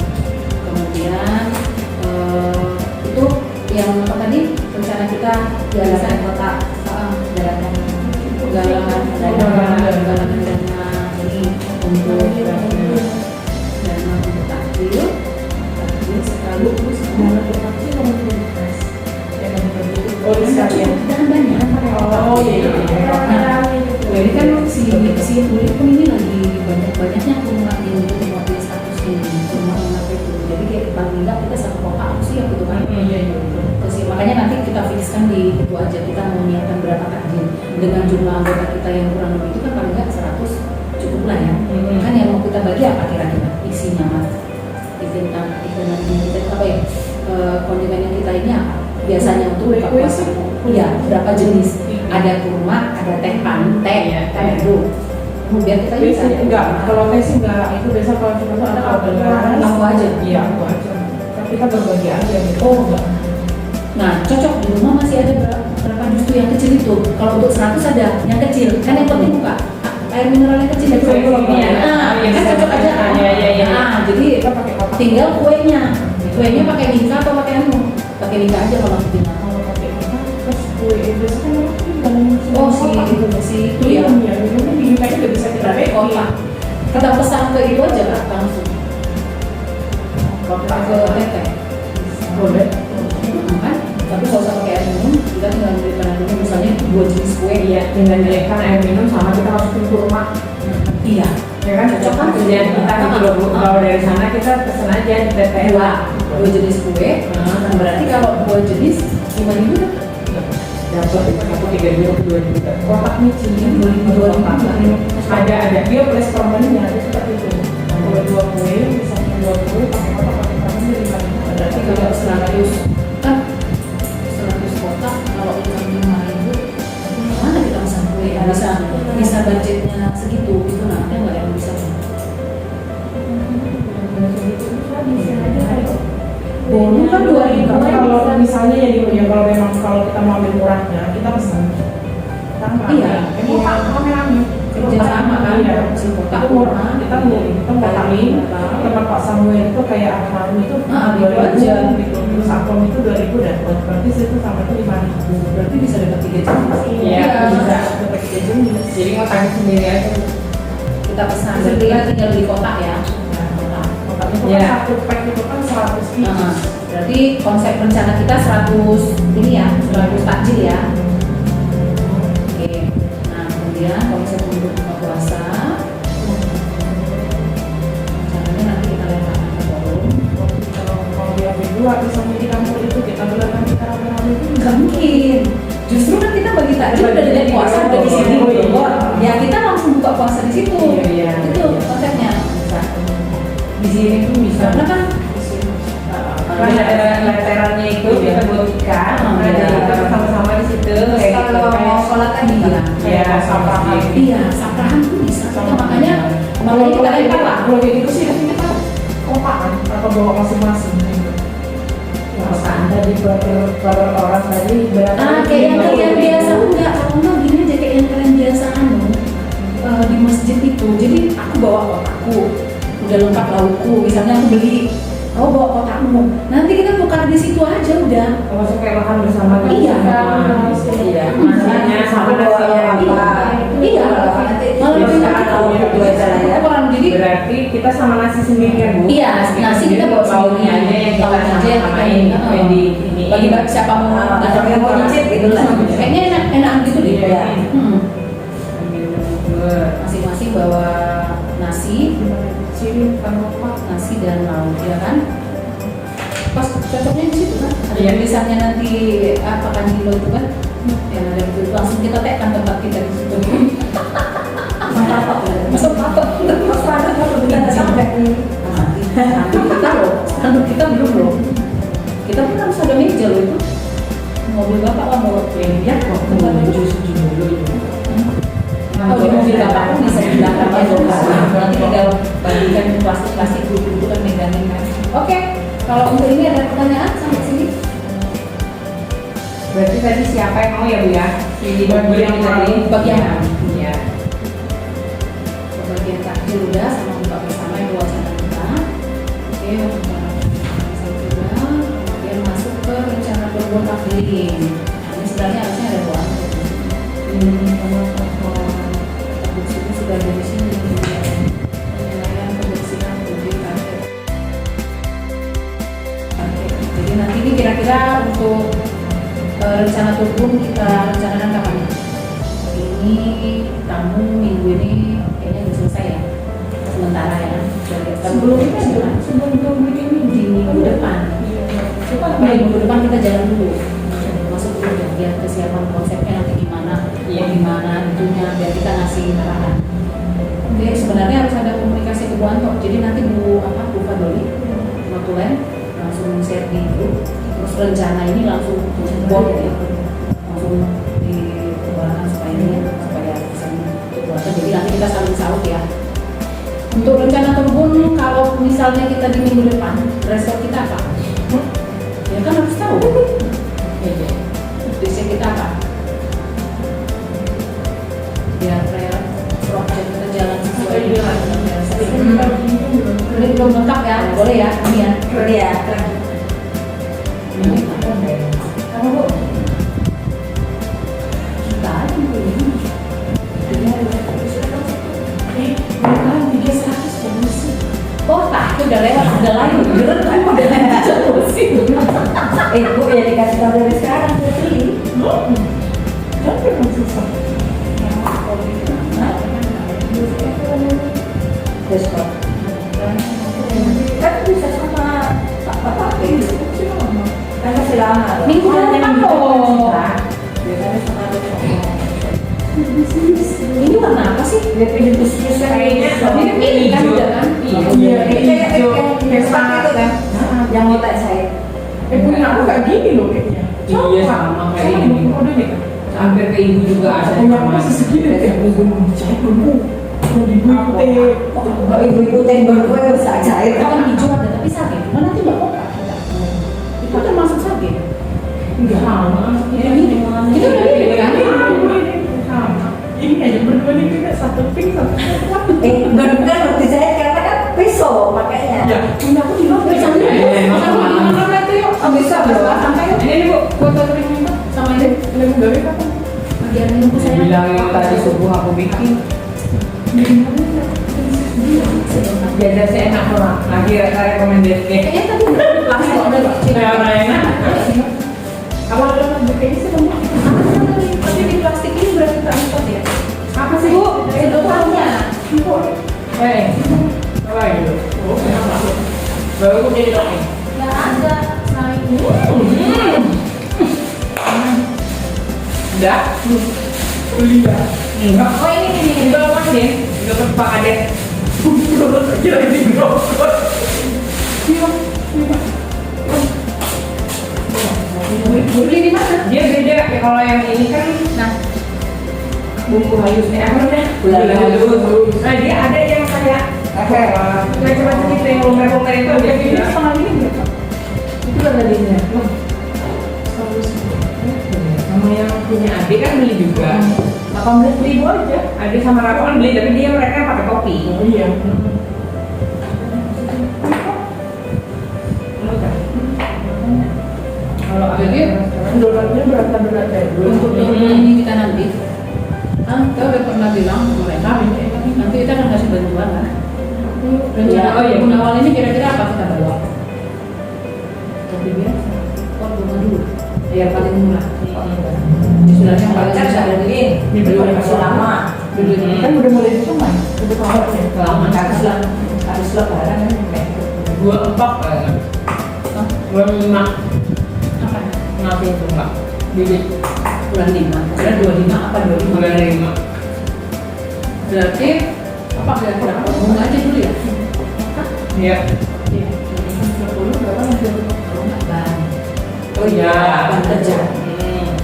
Kemudian itu yang apa tadi rencana kita galakan kota galangan dana ini untuk dana untuk takjil sekaligus Oh, ini sekalian. dan banyak. Oh, iya. Jadi kan si kulit pun ini lagi banyak-banyaknya rumah yang butuh mobil status ini, rumah itu. Jadi kayak paling enggak kita satu kota aku sih gitu kan. Iya, iya. Terus ya, makanya nanti kita fixkan di itu aja, kita mau niatkan berapa takjil dengan jumlah anggota kita yang kurang lebih itu kan paling enggak 100 cukup lah ya. Kan yang mau kita bagi apa kira-kira isinya mas? Event apa ya? Kondimen yang kita ini apa? Biasanya untuk buka Kue-kue puasa. sih. Iya, berapa jenis? Ada kurma, ada teh pantai, kan itu. Biar kita bisa. Biasanya enggak, kalau teh sih enggak, itu biasa kalau kita tuh ada orderan. Aku aja. Iya, aku aja. Tapi kita berbagi aja gitu. Oh, enggak. Nah, cocok di rumah masih ada berapa dus tuh yang kecil itu. Kalau untuk 100 ada yang kecil, kan yang penting buka air mineral yang kecil itu. Iya. Nah, kan cocok aja kan. Iya. Nah, jadi Kita pakai kotak. tinggal kuenya. Kuenya pakai Mika atau pakai anu? Pakai Mika aja kalau kita. Kalau pakai kita, terus kue biasanya kan dalam Oh, kotak gitu. si itu ya. Iya, ini di Mika udah bisa kita Berarti packing. kotak. Kita pesan ke itu aja kan langsung. Kotak ke teteh. Boleh. Kan? Tapi kalau usah pakai air minum, kita tinggal belikan air minum misalnya 2 jenis kue. Iya, dengan direkan air minum sama kita masukin ke rumah. Iya. Ya kan cocok kan kerjaan kita gitu loh Bu. Kalau dari sana kita pesen aja di TTL. Dua jenis kue. Nah, berarti kalau 2 jenis 5.000 kan? Dapat aku 3 juta 2 juta. Kotak micin. 2.000. Ada dia plus permennya ada seperti itu. Kalau 2 kue, misalnya 2 kue pakai kotak pakai permen jadi 5.000. Berarti kalau 100 kan 100 kotak kalau 5.000 mana kita pesan kue? Bisa budgetnya segitu itu nah ada nggak yang bisa? Bisa aja kalau Boleh kan 2.000 Kalau misalnya ya kalau memang kalau kita mau ambil murahnya kita pesan. Iya. Emang pak rame-rame. Kerja sama kan, Iya. si kotak Kita murah. Kita mau tamin. Tempat Pak Samuel itu kayak almarhum itu Ah, 2.000 aja. gitu. Terus akom itu 2.000 dapat. Berarti situ sama itu 5.000. berarti bisa dapat 3 jenis. Iya, bisa. Dapat 3 jenis. Jadi ngotaknya sendiri aja. Kita pesan berarti kan tinggal di kotak ya. Kotak. Kotak itu Iya. kan satu pack itu kan 100 pieces. Nah, berarti konsep rencana kita 100 ini ya, 100 takjil ya. Oke. Nah, kemudian konsep untuk buka puasa. Rencananya nanti kita letakkan ke forum. Kalau diambil dua misalnya di kampung itu kita belakan kita rame-rame itu Enggak mungkin. Justru kan kita bagi takjil udah dengan puasa udah di sini. Oh, iya. Ya kita langsung buka puasa di situ. Iya. Itu konsepnya. Di sini tuh bisa. Karena kan Kan ada leterannya itu kita buat ikan. Oh, Nah, iya. jadi kita sama-sama di situ. Kayak gitu. Kalau mau sholat kan di Iya. Ya, saprahan. iya, saprahan tuh bisa. Makanya kita lempar lah. Kalau kayak gitu sih nanti kita kompakan atau bawa masing-masing. Masa Anda di per orang tadi berapa? Kayak yang kalian biasa enggak, kalau enggak gini aja kayak yang kalian biasa di masjid itu. Jadi aku bawa kotakku, udah lengkap laukku. Misalnya aku beli, kau bawa kotakmu. Nanti kita tukar di situ aja udah. Masuk kayak makan bersama gitu. Iya. Iya. Masanya sama nasinya apa? Iya. Malah lebih Bisa enak. tahu dua cara ya. Orang jadi Berarti kita sama nasi sendiri kan Bu? iya, nasi kita bawa lauknya sendiri. aja yang kita Lauknya aja yang samain kita- kayak di ini. bagi siapa mau Siapa yang mau nyicip gitu lah. Kayaknya enak gitu deh. Iya. Masing-masing bawa nasi, Ciri tanpa nasi dan lauk ya kan? Pas cocoknya di situ kan? Ada Iya. tulisannya nanti apa kan kilo itu kan? Yang ada itu langsung kita tekan tempat kita di situ. Masuk apa? Mas Fadil kalau kita nggak sampai nih. Kita loh, kita belum loh. Kita pun harus ada meja loh itu. Mobil bapak kan bawa Ya kok menuju dulu itu. Oh, di mobil bapak pun bisa di belakang ya dong. Nanti tinggal bagikan plastik-plastik dulu kan megangin kan. Oke, kalau untuk ini ada pertanyaan sampai sini? Berarti tadi siapa yang mau ya Bu ya? Di bagian tadi. Bagian Iya. bagian takjil udah sama buka bersama yang wacana kita. Oke, rencana sudah. Kemudian masuk ke rencana berbuat taklim. Nah, ini sebenarnya harusnya ada buat. Ini sudah ada di sini. Penilaian kebersihan tubuh kanker. Jadi nanti ini kira-kira untuk rencana tubuh kita rencanakan kapan? Ini tamu minggu ini kayaknya udah selesai ya, sementara ya. Sebelum bikin di minggu depan. Minggu depan kita jalan dulu, masuk dulu ya, lihat kesiapan konsepnya nanti gimana, gimana itunya, biar kita ngasih arahan. Oke, sebenarnya harus ada komunikasi ke Bu Anto. Jadi nanti Bu Fadoli, Notulen langsung share di grup. Terus rencana ini langsung buat ya, langsung dikeluarkan supaya bisa dikeluarkan. Jadi nanti kita saling saut ya. Untuk rencana turbun, kalau misalnya kita di minggu depan, resep kita apa? Ya kan harus tahu. Resep kita apa? Biar project kita jalan sesuai dengan resep. Ini belum lengkap ya, boleh ya, ini ya. Boleh ya. Apa Bu? Kita aja Bu. Oh, tak, itu udah lewat, udah lain. Bener kan udah lanjut sih. Bu ya dikasih tahu dari sekarang beli. Tapi kan susah. Besok. Kan bisa sama Pak itu. Kan masih lama. Minggu depan loh. Biasanya sama Ini warna apa sih? Ini bisnis kayaknya Ini kan udah kan? Iya, hijau kayak seperti itu kan? Yang mau tak saya. Punya aku kayak gini loh kayaknya. Iya, sama kayak ini. Kodenya kan. Hampir ke ibu juga ada Punya sama. aku masih segini kayak gunung jahit dulu. Mau dibuat Oh, ibu-ibu tembel gue bisa cair. Kalau hijau ada tapi sage. Mana nanti nggak kok? Itu termasuk sage. enggak sama. Itu udah mirip kan? Sama. Ini aja berdua nih kita satu pink satu coklat. Bener waktu saya karena kan pisau makanya. Ya, punya aku di mana? Bisa itu yuk. Oh, bisa, bro. Sampai yuk. Ini Bu, foto kering ini Sama ini. lagi dari kapan? Bagian nunggu saya. Bilang yang tadi subuh aku bikin. Jajan saya enak banget. Lagi rekomendasi. Kayaknya tadi langsung ada Pak. Kayak enak. Apa ada kayaknya sih kamu? Tapi di plastik ini berarti tak lipat ya? Apa sih Bu? Sedotannya. Apa gitu? Oh, enak banget. Baru jadi lagi. Nggak ada. Nah ini. Udah? Kuliah. Enggak. Oh ini. Udah apa sih? Udah ke Pak Kades. Kira ini rokok. Beli di mana? Dia beda ya, kalau yang ini kan Nah, bumbu halusnya apa namanya? Gula halus. Nah dia ada yang kayak macam-macam gitu yang lumer-lumer itu dia Ini bilang. setengah ini berapa? Itu kan tadinya. Sama yang punya adik kan beli juga. 18.000 aja. Adik sama Rako kan beli tapi dia mereka pakai topi. Oh iya. Kalau Jadi, Dolarnya berapa dolar ya? untuk ini kita nanti. Kita udah pernah bilang ke mereka, nanti kita akan kasih bantuan kan. Rencana tahun awal ini kira-kira apa kita bawa? Kopi biasa, kopi bunga dulu, yang paling murah. Istilahnya yang paling besar dari ini. Belum masih lama. Dulu ini Kan udah mulai dicuman. Udah kawat ya. lama Harus lebaran kan kayak gitu. 24 25 apa? ngasih itu enggak bibit Bulan 5, kira 25 apa 25? bulan 5. Berarti apa kira-kira? Bunga aja dulu ya? Iya. Iya. 20 berapa nanti? Kalau nggak ban. Oh iya, lapangan kerja. Hmm.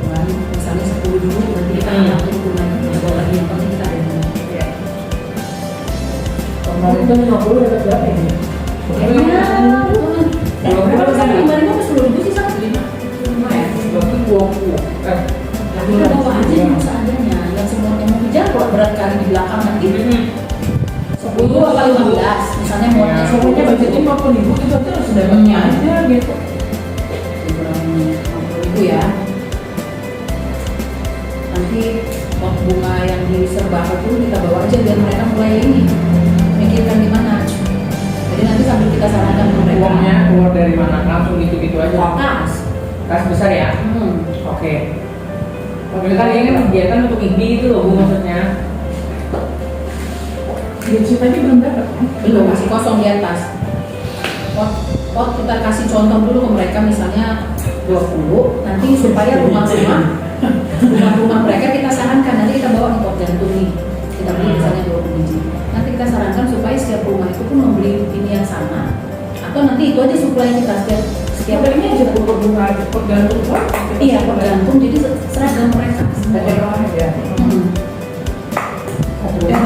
Kan, misalnya 10 dulu, nanti kita akan turun lagi. Kalau lagi yang penting kita ada dulu. Ya. Kemarin itu 50 dapat berapa ini? Kalau sampai kemarin itu 10.000 sih sama 5. Lumayan. Berarti 20. Tapi kita bawa aja yang seadanya, yang semuanya mau kejar kalau berat kali di belakang nanti 10 apa 15, misalnya mau Ya, semuanya pokoknya budgetnya 50.000 itu berarti harus dapatnya aja gitu. kurang 50.000 ya. Nanti pot bunga yang di Serbako itu kita bawa aja biar mereka mulai ini mikirkan di mana. Jadi nanti sambil kita sarankan ke mereka. Uangnya keluar dari mana? Langsung gitu-gitu aja. Kas. Kas besar ya? Oke. Oke, kan ini kan kegiatan untuk ini itu loh, Bu, maksudnya. Gaji tadi belum dapat kan? Belum, masih kosong di atas. Pot kita kasih contoh dulu ke mereka misalnya 20, nanti supaya rumah-rumah mereka kita sarankan, nanti kita bawa ke pot jantung nih, kita beli misalnya 20 biji. Nanti kita sarankan supaya setiap rumah itu pun membeli ini yang sama, atau nanti itu aja suplai kita setiap ini aja bunga gantung kan? iya tergantung, jadi seragam mereka. Ya. Ya,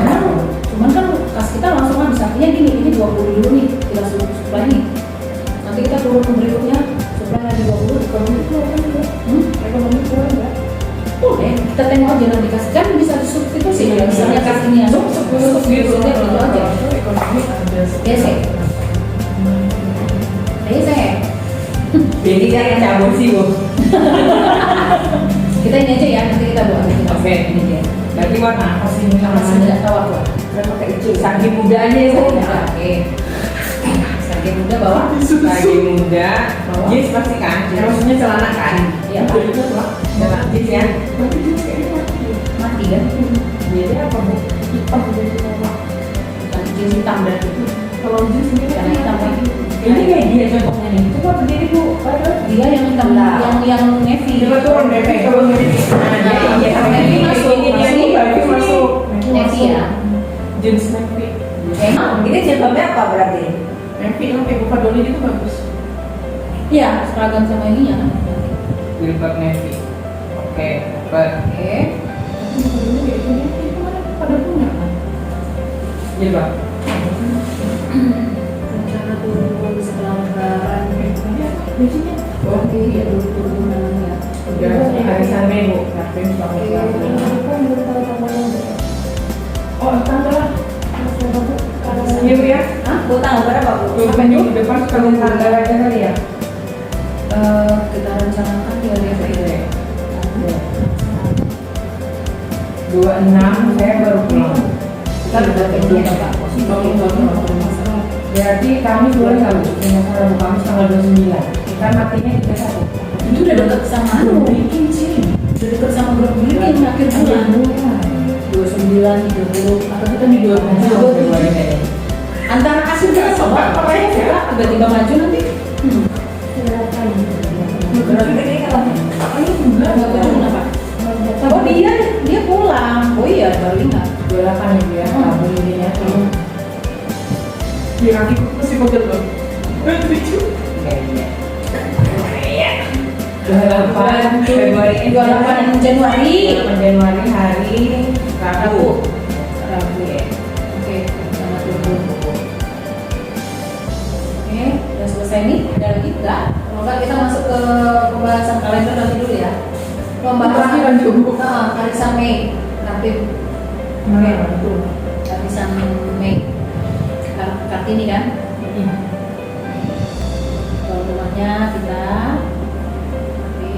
cuman kan kas kita langsung habis, artinya gini, ini 20 dulu nih, kita suplai nih. Nanti kita turun ke berikutnya, suplai lagi 20. Kalau itu apa nih? Ekonomi kurang enggak? Boleh, kita tengok aja nanti kasih kan bisa disubstitusi ya, misalnya kas ini ya, substitusinya itu aja. Ekonomi ada. Gesek. Gesek. Jadi jangan cabut sih, Bu. Kita ini aja ya, nanti kita buat kita. Oke. Ini aja. Berarti warna apa sih ini Masih namanya? tidak tahu aku. Pakai itu saking mudanya ya, Bu. Oke. Saking muda bawa. Lagi muda, Bawah. jeans pasti kan? Maksudnya celana kan? Iya. Jadi itu lah. Celana jeans ya? Berarti jeans kayaknya mati. Mati kan? Jadi apa, Bu? Hitam jadi nama. Bukan jeans hitam berarti. Kalau jeans ini kan Karena hitam kan? Ini kayak dia contohnya nih. Coba berdiri, Bu. Dia yang hitam yang navy. Coba turun deh, kalau nggak di Iya, Karena ini masuk, ini dia nih baju masuk. Navy ya. Jeans navy. Ini jilbabnya apa berarti? Navy yang kayak buka doli itu bagus. Iya, seragam sama ininya kan. Jilbab navy. Oke, dapat. Oke. Buka doli kayak gitu navy itu kan pada punya kan? Jilbab. Rencana turun setelah lebaran. Tadi apa? Bajunya? Oke, ya turun ya. Udah arisan Mei, Bu. Yakin sama Oh, tanggal lah. Iya, Bu ya. Hah? Bu tanggal berapa, Bu? Apa ini di depan sekalian Tanggal aja kali ya? Kita rencanakan di hari apa ya? 26 saya baru pulang. Kita udah kegiatan, Pak. Berarti kami boleh nggak, Bu? Yang Rabu Kamis tanggal 29. Kita matinya 31. Itu udah deket sama bikin sih. Udah deket sama grup bikin akhir bulan. 29, 30, atau kita di 27. Antara kasih dan sobat, pokoknya siapa tiba-tiba maju nanti. Berarti ini kalau Enggak tahu kenapa. Oh dia pulang. Oh iya baru ingat. 28 ya, Rabu ini ya. Iya, kaki masih pegel loh. Lucu. Delapan Februari, 28 Januari. 8 Januari hari Rabu. Rabu ya. Oke, sama tunggu. Oke, udah selesai nih. Ada lagi enggak? Kalau enggak kita masuk ke pembahasan kalender nanti dulu ya. Pembahasan lanjut. Arisan Mei. Kartip. Mana itu? Arisan Mei. Kartini kan? Kalau rumahnya kita. Oke.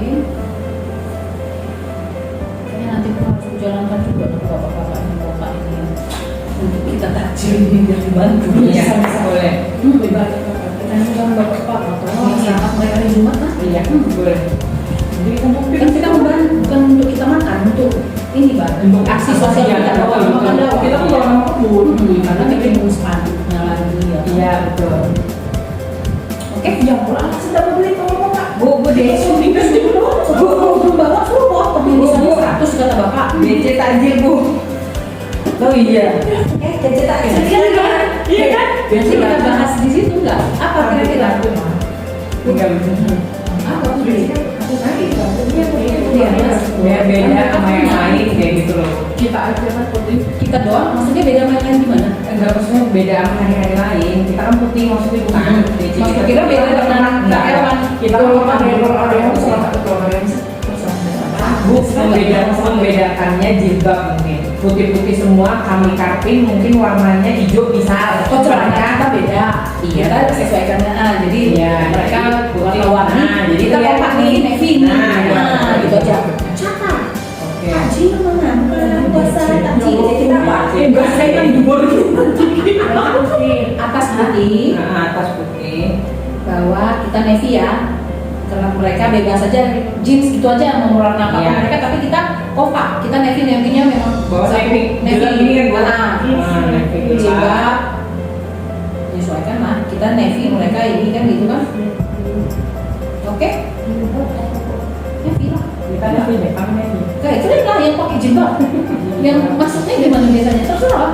Kayaknya nanti pun harus dijalankan juga ke bapak-bapak di kota ini untuk kita takjil ini biar dibantu. Iya, boleh. Kita ini kan bapak-bapak atau saat mereka di Jumat kan? Iya, boleh. Jadi Kan kita membantu bukan untuk kita makan, untuk ini bang, Untuk aksi sosial iya, kita bawa betul, makan betul. dakwah. Kita tuh bawa nama kebun. Karena kita mau spanduknya lagi ya. Iya, betul. Oke, ya pulang sudah beli tolong pak. Bu deh. Belum bawa suruh potong di sana 100 kata bapak. BC takjil, Bu. Oh iya. BC takjil. Iya kan? Biasanya kita bahas di situ enggak? Apa kira-kira? Enggak bener. Apa tuh beli? Aku tadi. Iya, biar beda sama yang lain kayak gitu loh. Kita aja kan putih. Kita doang, maksudnya beda sama yang lain gimana? Enggak, maksudnya beda sama hari-hari lain. Kita kan putih maksudnya bukan. Maksud kira beda dengan Kak Erwan. Kita kan ada yang sama membedakannya jilbab mungkin putih-putih semua, kami karpin mungkin warnanya hijau bisa. Oh, celana kita beda. Iya. Kita sesuaikannya. Jadi Iya, mereka putih. warna-warni. Nah, jadi kita kelihatan kompak nih, nih. navy. Nah, Gitu aja. Cakap. Oke. Haji mana? Puasa haji. Jadi kita apa? bahasa kan jubur Atas putih, Nah, atas putih. bawah kita navy ya. Karena mereka bebas saja jeans gitu aja mau warna apa Iya. mereka, tapi kita kompak. Kita navy-nya memang Bawah satu navy. Gelap ini kan, Bu? navy gelap. jilbab menyesuaikan lah. Kita navy, mereka ini kan gitu kan. Oke, navy lah. Kita navy deh, kami navy. Kayak keren lah yang pakai jilbab. Yang maksudnya gimana biasanya? Terserah.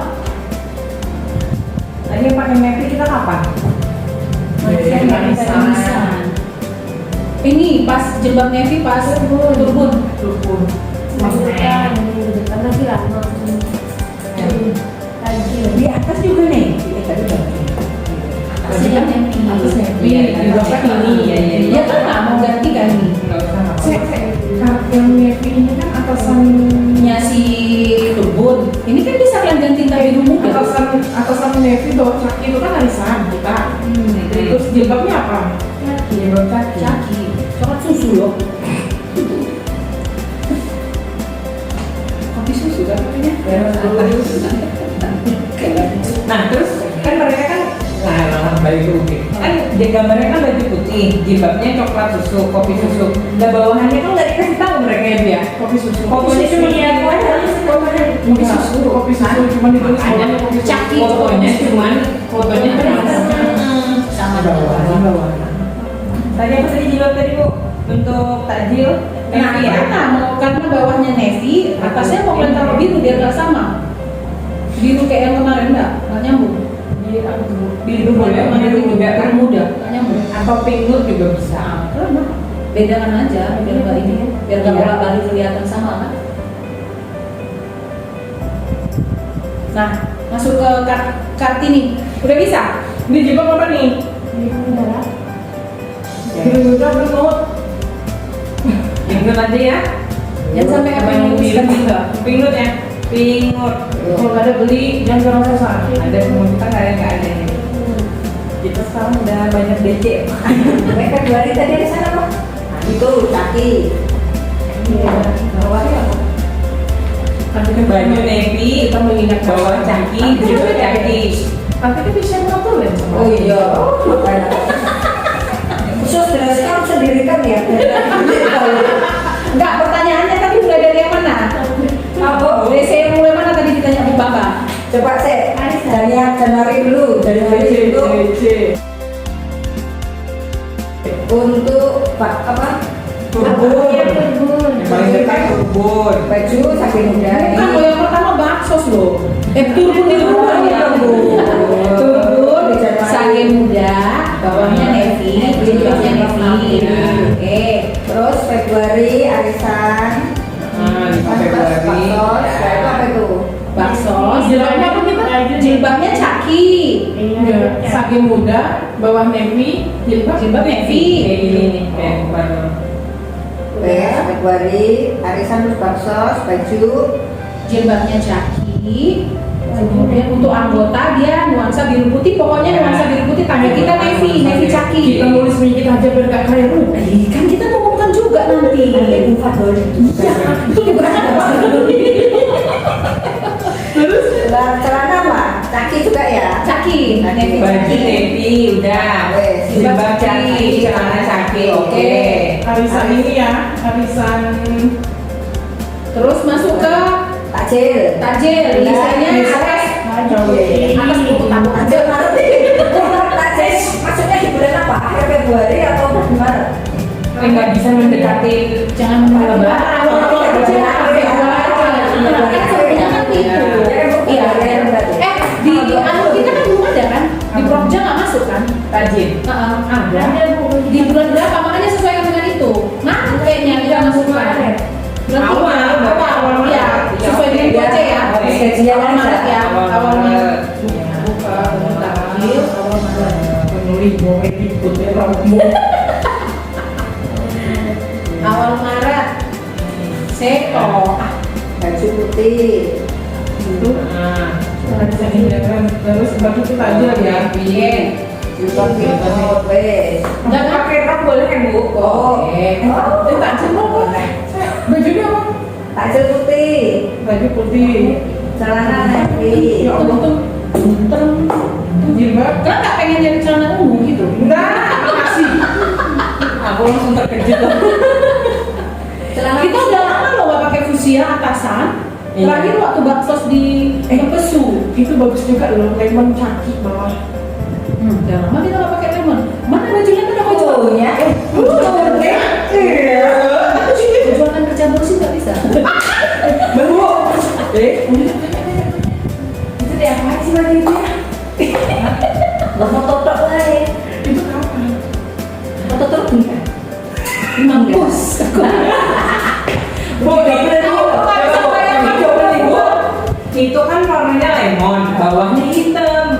Tadi yang pakai navy kita kapan? Yang manisan. Ini pas jilbab navy pas turbun. Di atas juga nih. Tadi Atasnya navy. Atas navy. Iya, Jilbabnya ini. Ya kan nggak mau ganti kan ini. Enggak usah apa-apa. Yang navy ini kan atasan Nya si turbun. Ini kan bisa kalian ganti tapi dulu kan. atasan navy bawah kaki itu kan arisan kita. Terus jilbabnya apa? Jilbab kaki. Caki. Coklat susu loh. Kopi susu kan namanya? Nah terus kan mereka kan balik ke UB kan di gambarnya kan baju putih, jilbabnya coklat susu, kopi susu. Nah bawahannya kan nggak dikasih tahu mereka ya. Kopi susu. Kopi susu Iya, Kopi susu. Kopi susu cuma ditulis bawahnya kopi susu. Caki. Fotonya cuman fotonya Sama bawahan. Tadi apa tadi jilbab tadi Bu? Untuk takjil Nah, navy ya? karena mau karena bawahnya navy, atasnya mau kalian taruh biru biar nggak sama. Biru kayak yang kemarin nggak nyambung. Biru boleh, biru muda kan muda. Nggak nyambung. Atau pink nude juga bisa. Kenapa? Bedakan aja biar nggak ini, biar nggak Iya. bolak-balik kelihatan sama kan. Nah, masuk ke Kartini. Udah bisa? Ini jilbab apa nih? Biru muda belum. Pink nude aja ya. Jangan sampai apa yang biru juga. Pink nude ya. Pink nude. Kalau nggak ada beli jangan susah. Ada semua kita nggak ada ini. Kita sekarang udah banyak DC. Mereka 2 hari tadi di sana kok. Itu kaki. Bawahnya apa? Tapi kan Baju navy, kita mengingat bawah caki, jilbab caki. Tapi kan bisa notulen sama. Oh iya. Khusus dress code sendiri kan ya. Enggak, pertanyaannya tadi mulai dari yang mana? Apa? DC yang mulai mana tadi ditanya Bu Bapak? Coba saya dari yang Januari dulu. Januari itu untuk apa? Turbun. Yang paling dekat turbun. Baju sapi muda ini. Bukan, kalau yang pertama baksos loh. Turbun di luar ya. Turbun, sage muda, bawahnya navy, jilbabnya navy. Oke. Terus Februari arisan. Nah, di Februari. Baksos. Nah, itu apa itu? Baksos, Jilbabnya apa kita? jilbabnya caki. Iya. Sage muda, bawah navy, jilbab Navy. Kayak gini nih, kayak bukan. Februari arisan terus baksos baju. Jilbabnya caki. Kemudian untuk anggota dia nuansa biru putih, pokoknya nuansa biru putih. Tanya kita navy caki. Kita nulis minyak kita aja biar gak keliru. Kan kita ngomongkan juga nanti. Bukan boleh. Itu juga Terus Celana apa? Caki juga ya. caki, navy Baju caki. navy udah. Wes. Jilbab caki, celana caki, oke. arisan ini ya, arisan Terus masuk ke Takjil. tajil, desainnya atas atas buku tabung aja. Takjil Maret. Takjil maksudnya di bulan apa? Akhir Februari atau Maret? Nggak bisa mendekati. Jangan lebaran. Iya, di anu kita kan belum ada kan, di Prokja nggak masuk kan? Tajin. Ada. Ada. di bulan berapa, makanya sesuaikan dengan itu. Nah, kayaknya kita masukkan bulan awal, ya, sesuai dengan itu aja ya. Awal Maret ya, awal Maret. Buka, April, awal Maret. penulis mau ikutnya rambut. Awal Maret. Seto. Baju putih. Itu, bisa hindarkan terus batu kita aja ya. Iya. Jilbab hitam, wes. Enggak pakai rok boleh kan Bu? Boleh. Tak semua boleh. Bajunya apa? Baju putih. Baju putih. Celana navy. Ya Allah tuh. Jilbab. Kan nggak pengen jadi celana ungu gitu? Enggak, makasih. Aku langsung terkejut loh. Celana Kita udah lama loh nggak pakai fuchsia atasan. Iya. Terakhir waktu baksos di Pesu. Itu bagus juga loh, lemon kaki bawah. Udah lama kita nggak pakai lemon. Mana bajunya tuh baju? bajunya. Iya. Jualan kerja bersih nggak bisa. Baru. Itu dia apa sih lagi itu ya? Foto tok lah ya. Itu kapan? Foto tok enggak? Mampus. Bu, itu kan warnanya lemon, bawahnya hitam.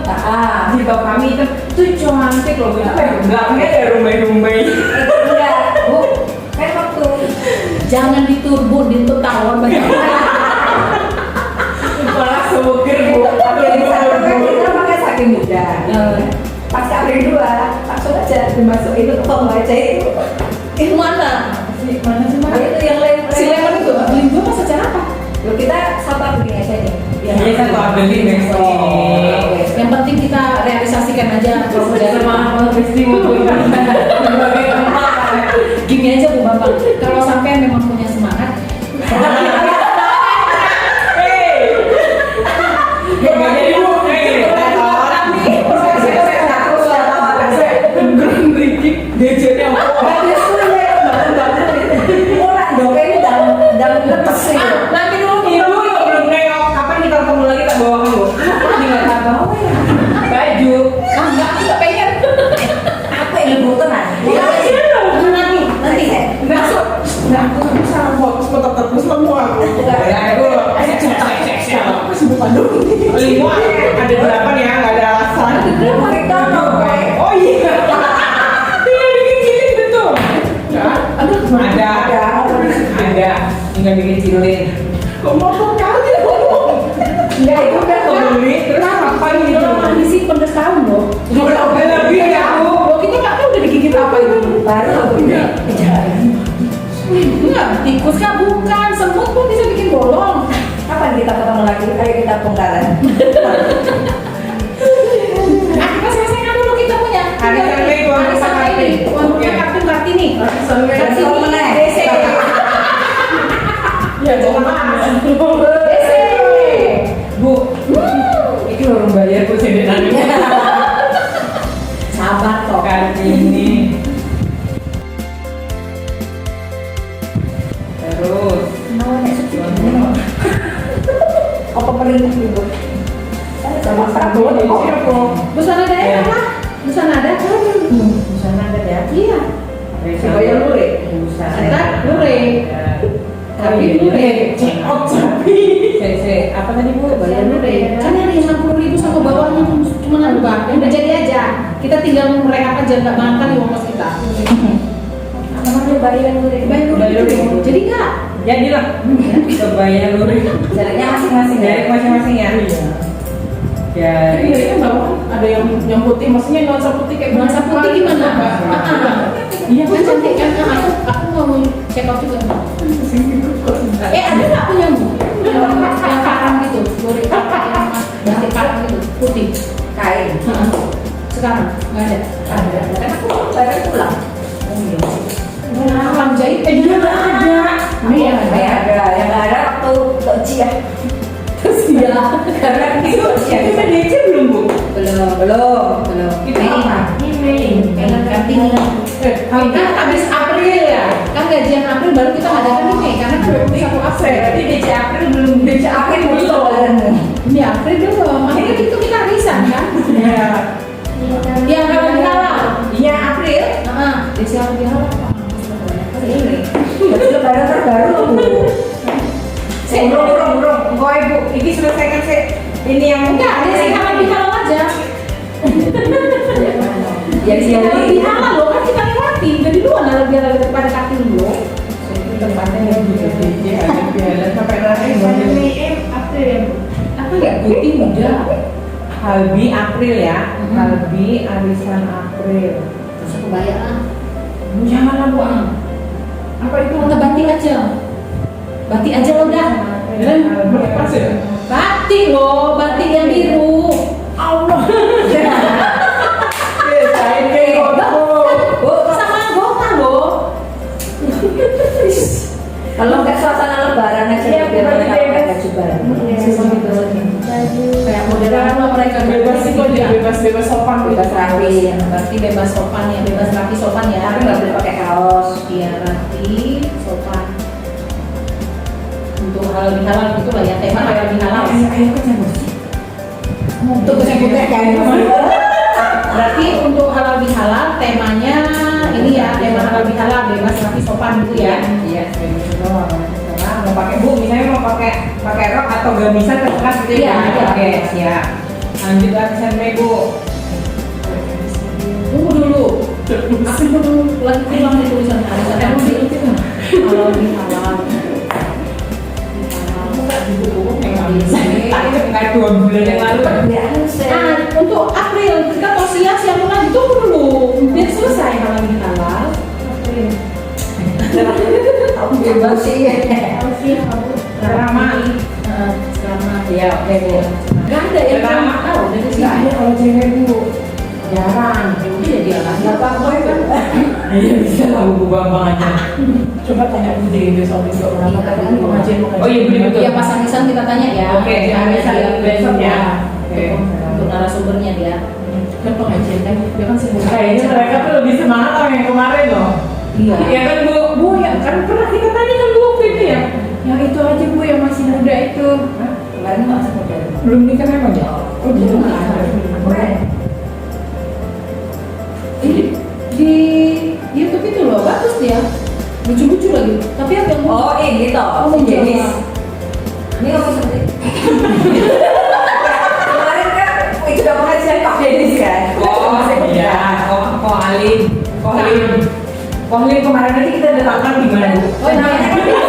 Jilbab kami hitam, itu cantik loh. Itu kayak belakangnya ada rumbai-rumbai. Enggak, Bu. Kan waktu Jangan diturbo, ditawar banyak. Malah sebutir bu. April 1 kan kita pakai saking muda. Pas April 2 langsung aja dimasukin ke tong baca itu. Itu mana? Mana sih Nah, itu yang lain. Si lemon itu beli dua pas acara apa? Loh, kita sabar begini aja nih. Iya, satu abeli besok. Yang penting kita realisasikan aja. Semangat festival tuh. Gini aja Bu Bapak, kalau sampai memang punya semangat, nanti dulu enggak, aku nggak pengen. Apa yang dibutuhkan? Nanti Masuk. Nah, aku nggak bisa fokus terus semua. Ya, aku sebutan dulu. Lima ada 8 ya, nggak ada alasan. Oh iya. Tinggal dikecilin betul. Ada. Tinggal dikecilin. Kok mau kau tidak ngomong? Enggak, itu udah Kebeli terus apa gitu? kalau disimpan setahun loh. Udah lebih ya aku. Loh, kita nggak tahu udah digigit apa itu. baru Enggak, tikus kah? Bukan, semut pun bisa bikin bolong. kapan kita ketemu lagi? Ayo kita bongkaran. Kita selesaikan dulu kita punya. Hari Senin, tuan Hari rumah Senin ini, tuan rumah Kartini. Kartini. DC. Ya jangan mas. DC. Bu, ini orang bayar bu sini nanti. Sabar kok. Kartini. Terus. Apa paling itu? Sama satu. Busana daerah lah. Busana ada. Busana ada ya? Iya. Sebaya lurik. Kita lurik. Tapi lurik. Oh tapi. Apa tadi bu? Bayar lurik. Kan yang 50.000 sama bawahnya cuma nambah. Yang udah jadi aja. Kita tinggal mereka aja nggak makan di ongkos kita. Apa namanya bayar lurik? Bayar lurik. Jadi nggak. Jadilah. Sebaya lurik. Jaraknya masing-masing ya. Dari masing-masing ya. Iya. Jadi Jadi kan bawah ada yang putih, maksudnya nuansa putih kayak Nuansa putih gimana? Iya Kan cantik kan? Aku mau check out juga. Ada nggak punyamu? Yang karang gitu, lurik yang batik karang gitu, putih. Kain. Sekarang nggak ada. Ada. Kan aku bayar pulang. Alam jahit, dia nggak ada. Ini yang ada. Yang ada waktu Cia. Iya. Karena itu itu PDC belum bu? belum. Itu apa? Ini yang Kartini. Kan habis April ya. Kan gajian April baru kita ngadakan ini karena kan 21 April. Berarti DC April belum DC April belum. Ini April belum. Akhirnya itu kita arisan kan? Iya. Yang kalau kalah. Iya April. Desi halal bihalal apa? Ini baju lebaran terbaru loh Bu. Burung. Kok ibu, ini selesaikan sih. Ini yang Enggak, desi halal bihalal aja. Yang Desi halal siang bihalal loh, kan kita lewati. Jadi duluan halal bihalal daripada kaki dulu. tempatnya yang juga DJ ada biaran sampai nanti April. Apa ya? Putih muda. Halbi April ya, Halbi arisan April. Terus kebayaan. Janganlah Bu. Apa itu? Kita batik aja. Batik aja lo udah. Pas ya? Batik loh, batik yang biru. Allah. Saya kayak Bu, sama gota loh. kalau nggak suasana lebaran aja Iya, biar baju mereka bebas. pakai baju baru. Kayak modern apa mereka bebas sih kok dia bebas sopan Bebas rapi. Berarti bebas sopan ya, bebas rapi sopan ya. Tapi nggak boleh pakai kaos. Iya, rapi sopan. Untuk halal bihalal gitu lah ya, tema halal bihalal. Ayo kecebur. Untuk putih kan. Berarti untuk halal bihalal temanya ini ya, tema halal bihalal bebas rapi sopan gitu ya. Iya, terserah mau pakai Bu, misalnya mau pakai rok atau gamisan terserah gitu Iya, ya. iya. Oke, siap. Lanjut arisan Mei Bu. Tunggu dulu. Aku belum lagi bilang di tulisan arisan. Emang di halal bihalal. Enggak 2 bulan yang lalu. Nah, untuk April kita tausiah siapa lagi? Tunggu dulu, biar selesai halal bihalal. Aku bebas sih. Drama. Selama Iya, oke Bu. nggak ada yang Drama. tahu dari sini. Enggak ada kalau cewek Bu. Jarang. Iya dia lah. Nggak apa-apa kan. Iya bisa lah Bu Bambang aja. coba tanya Bude besok berapa kali pengajian Oh iya betul betul. Iya pas arisan kita tanya ya. Oke, Tanya arisan dia besok ya. Oke. Untuk narasumbernya dia. kan pengajian kan dia kan sibuk Kayaknya mereka tuh lebih semangat orang yang kemarin loh. Iya. Iya kan Bu? Bu ya kan pernah kita tanya kan Bu waktu itu ya. Yang itu aja Bu yang masih muda itu. Hah? Kemarin masih muda. Belum nikah memang ya? Oh Belum belum nikah. ada. Di YouTube itu loh bagus dia. Lucu-lucu lagi. Tapi apa yang Oh ini toh, Oh, si iya. Jenis. Ini ngomong seperti kemarin kan itu udah pengajian Pak Denis kan. Masih muda. iya. Kohalin. Kohalin kemarin nanti kita udah tahu kan gimana Bu? Oh namanya kan Denis.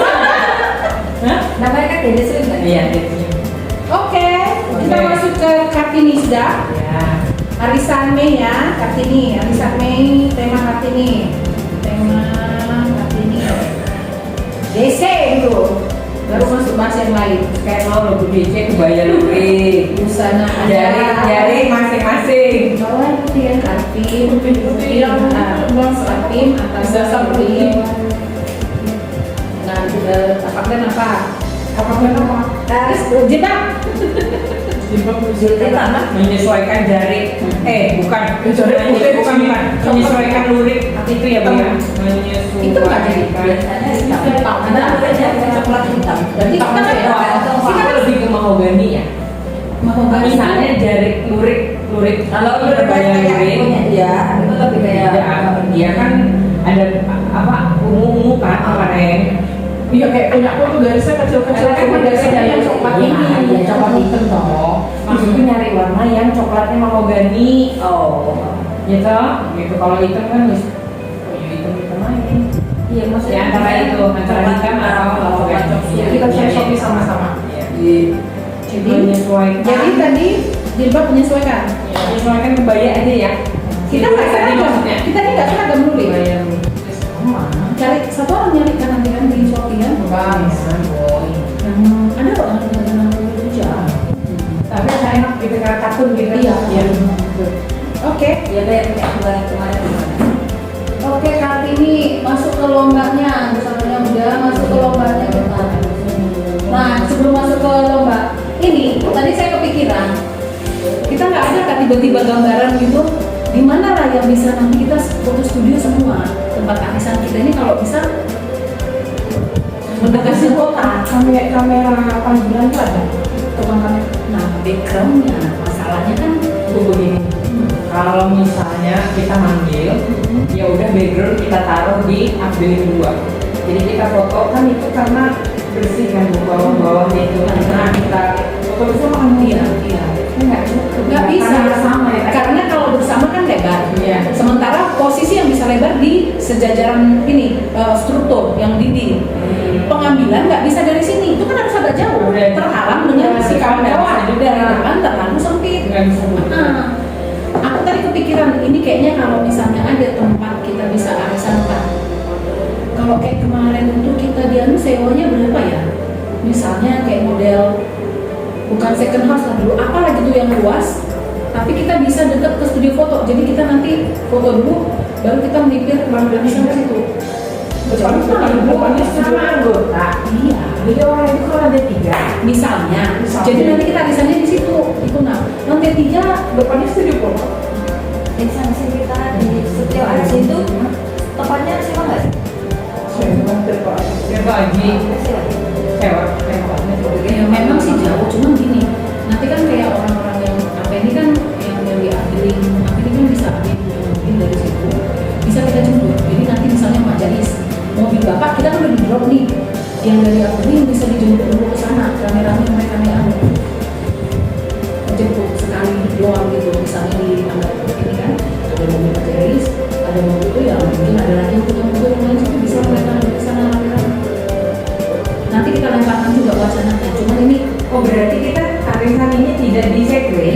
Hah? Namanya kan Denis itu kan. Iya. Oke, kita Oke. masuk ke Kartini sudah. Ya. Arisan Mei ya, Kartini. Arisan Mei, tema Kartini. Tema Kartini. DC dulu. Baru masuk bahas yang lain. Kayak mau logo DC kebaya lurik. Busana Jari masing-masing. Bawah putih ya, karpim. Karpim atas dasar putih. Nah, apa kan apa? Apa apa? Harus Jebak. Jadi tanah. Menyesuaikan jari. Bukan. Jari putih bukan. Menyesuaikan lurik. Itu ya Bu ya. Itu nggak jadi. biasanya hitam. Hitam. Ada namanya coklat hitam. Berarti kita kan ya. Kita lebih ke mahogani ya. Mahogani. Misalnya jari lurik. Kalau itu udah kebaya kayak lurik. punya dia, itu lebih kayak Dia kan ada apa ungu kan kemarin. iya kayak punya aku tuh garisnya kecil-kecil Karena kan garisnya yang coklat ini. Ya coklat hitam toh. Maksudnya nyari warna yang coklatnya mahogani. oh. Gitu. Kalau hitam kan wis hitam aja. Iya Ya maksudnya antara itu antara hitam atau mahogani. Iya, kita share Shopee sama-sama. Jadi, Menyesuaikan. jadi tadi jilbab menyesuaikan. menyesuaikan kebaya aja ya. Kita nggak Tadi seragam. maksudnya. Kita ini nggak seragam dulu ya. Kebaya sama. Cari satu orang nyari kan nanti kan di Shopee kan. Boy. Ada kok yang dengan kerja. Tapi ada enak gitu kayak takun gitu. Iya. Oke. ya kayak punya kemarin gimana? Oke, Kartini masuk ke lombanya. Misalnya udah masuk ke lombanya kita. Nah, sebelum masuk ke lomba ini, tadi saya kepikiran kita nggak ada kan tiba-tiba gambaran gitu. Di mana lah yang bisa nanti kita foto studio semua tempat arisan kita ini kalau bisa mendekati kota. Kamera panggilan tuh ada. Tukang kamera. Nah, backgroundnya masalahnya kan Itu begini. kalau misalnya kita manggil, ya udah background kita taruh di update kedua. Jadi kita foto kan itu karena bersih kan bawah-bawahnya itu. Nah kita foto bersama kan Iya. Nggak bisa bersama ya. karena kalau bersama kan lebar. Iya. Sementara posisi yang bisa lebar di sejajaran ini struktur yang dinding. Pengambilan nggak bisa dari sini, itu kan harus agak jauh, Udah. terhalang dengan Udah. si kawan-kawan Udah. dari depan terlalu sempit. Nggak bisa Nah, aku tadi kepikiran ini kayaknya kalau misalnya ada tempat kita bisa arisan Pak. Kalau kayak kemarin itu kita dianu sewanya berapa ya? Misalnya kayak model bukan second house lah dulu, apalagi tuh yang luas, tapi kita bisa deket ke studio foto. Jadi kita nanti foto dulu, baru kita melipir bisa ke situ. Depannya sama anggota. Iya. Jadi orang itu kalau ada 3. Misalnya, jadi nanti kita arisannya di situ, itu nah. Lantai 3 Depannya studio foto. Instansi kita di setiap aja itu tempatnya siapa nggak sih? Siapa Aji? Siapa? Sewa. ya memang sih jauh, cuman gini. Nanti kan kayak orang-orang yang apa ini kan yang dari Adeling, apa ini kan bisa ambil mungkin dari situ. Bisa kita jemput. Jadi nanti misalnya Mak Jais, mobil bapak kita kan udah di drop nih. Yang dari Adeling bisa dijemput dulu ke sana, rame-rame mereka anu. Jemput sekali doang gitu, misalnya di tanggal ini kan ada mobil Mak Jais, ada mobil itu ya mungkin ada lagi yang punya mobil yang lain situ bisa mereka ada di sana rame-rame. Nanti kita lemparkan juga wacananya, cuman ini Berarti kita arisan ini tidak di sekre.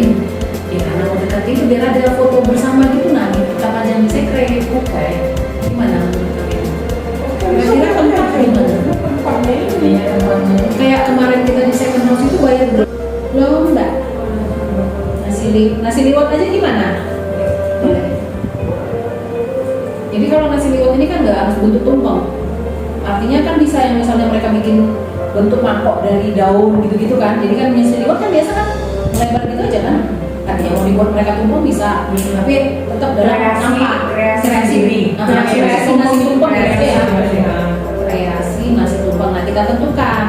ya karena mau dekat itu biar ada foto bersama gitu, nah kita panjang di sekre. Oke. Gimana menurut kalian? Kira-kira tempat gimana? Tempatnya ini. Iya tempatnya. Kayak kemarin kita di second house itu bayar belum enggak? Nasi liwet aja gimana? Boleh. Jadi kalau nasi liwet ini kan nggak harus bentuk tumpeng. Artinya kan bisa yang misalnya mereka bikin bentuk mangkok dari daun gitu-gitu kan. Jadi kan nasi liwet kan biasa kan lebar gitu aja kan. Tapi yang mau dibuat mereka tumpeng bisa, tapi tetap dalam Kreasi sendiri. Kreasi nasi tumpeng gitu ya. Kreasi. Kreasi nasi tumpeng. Nah kita tentukan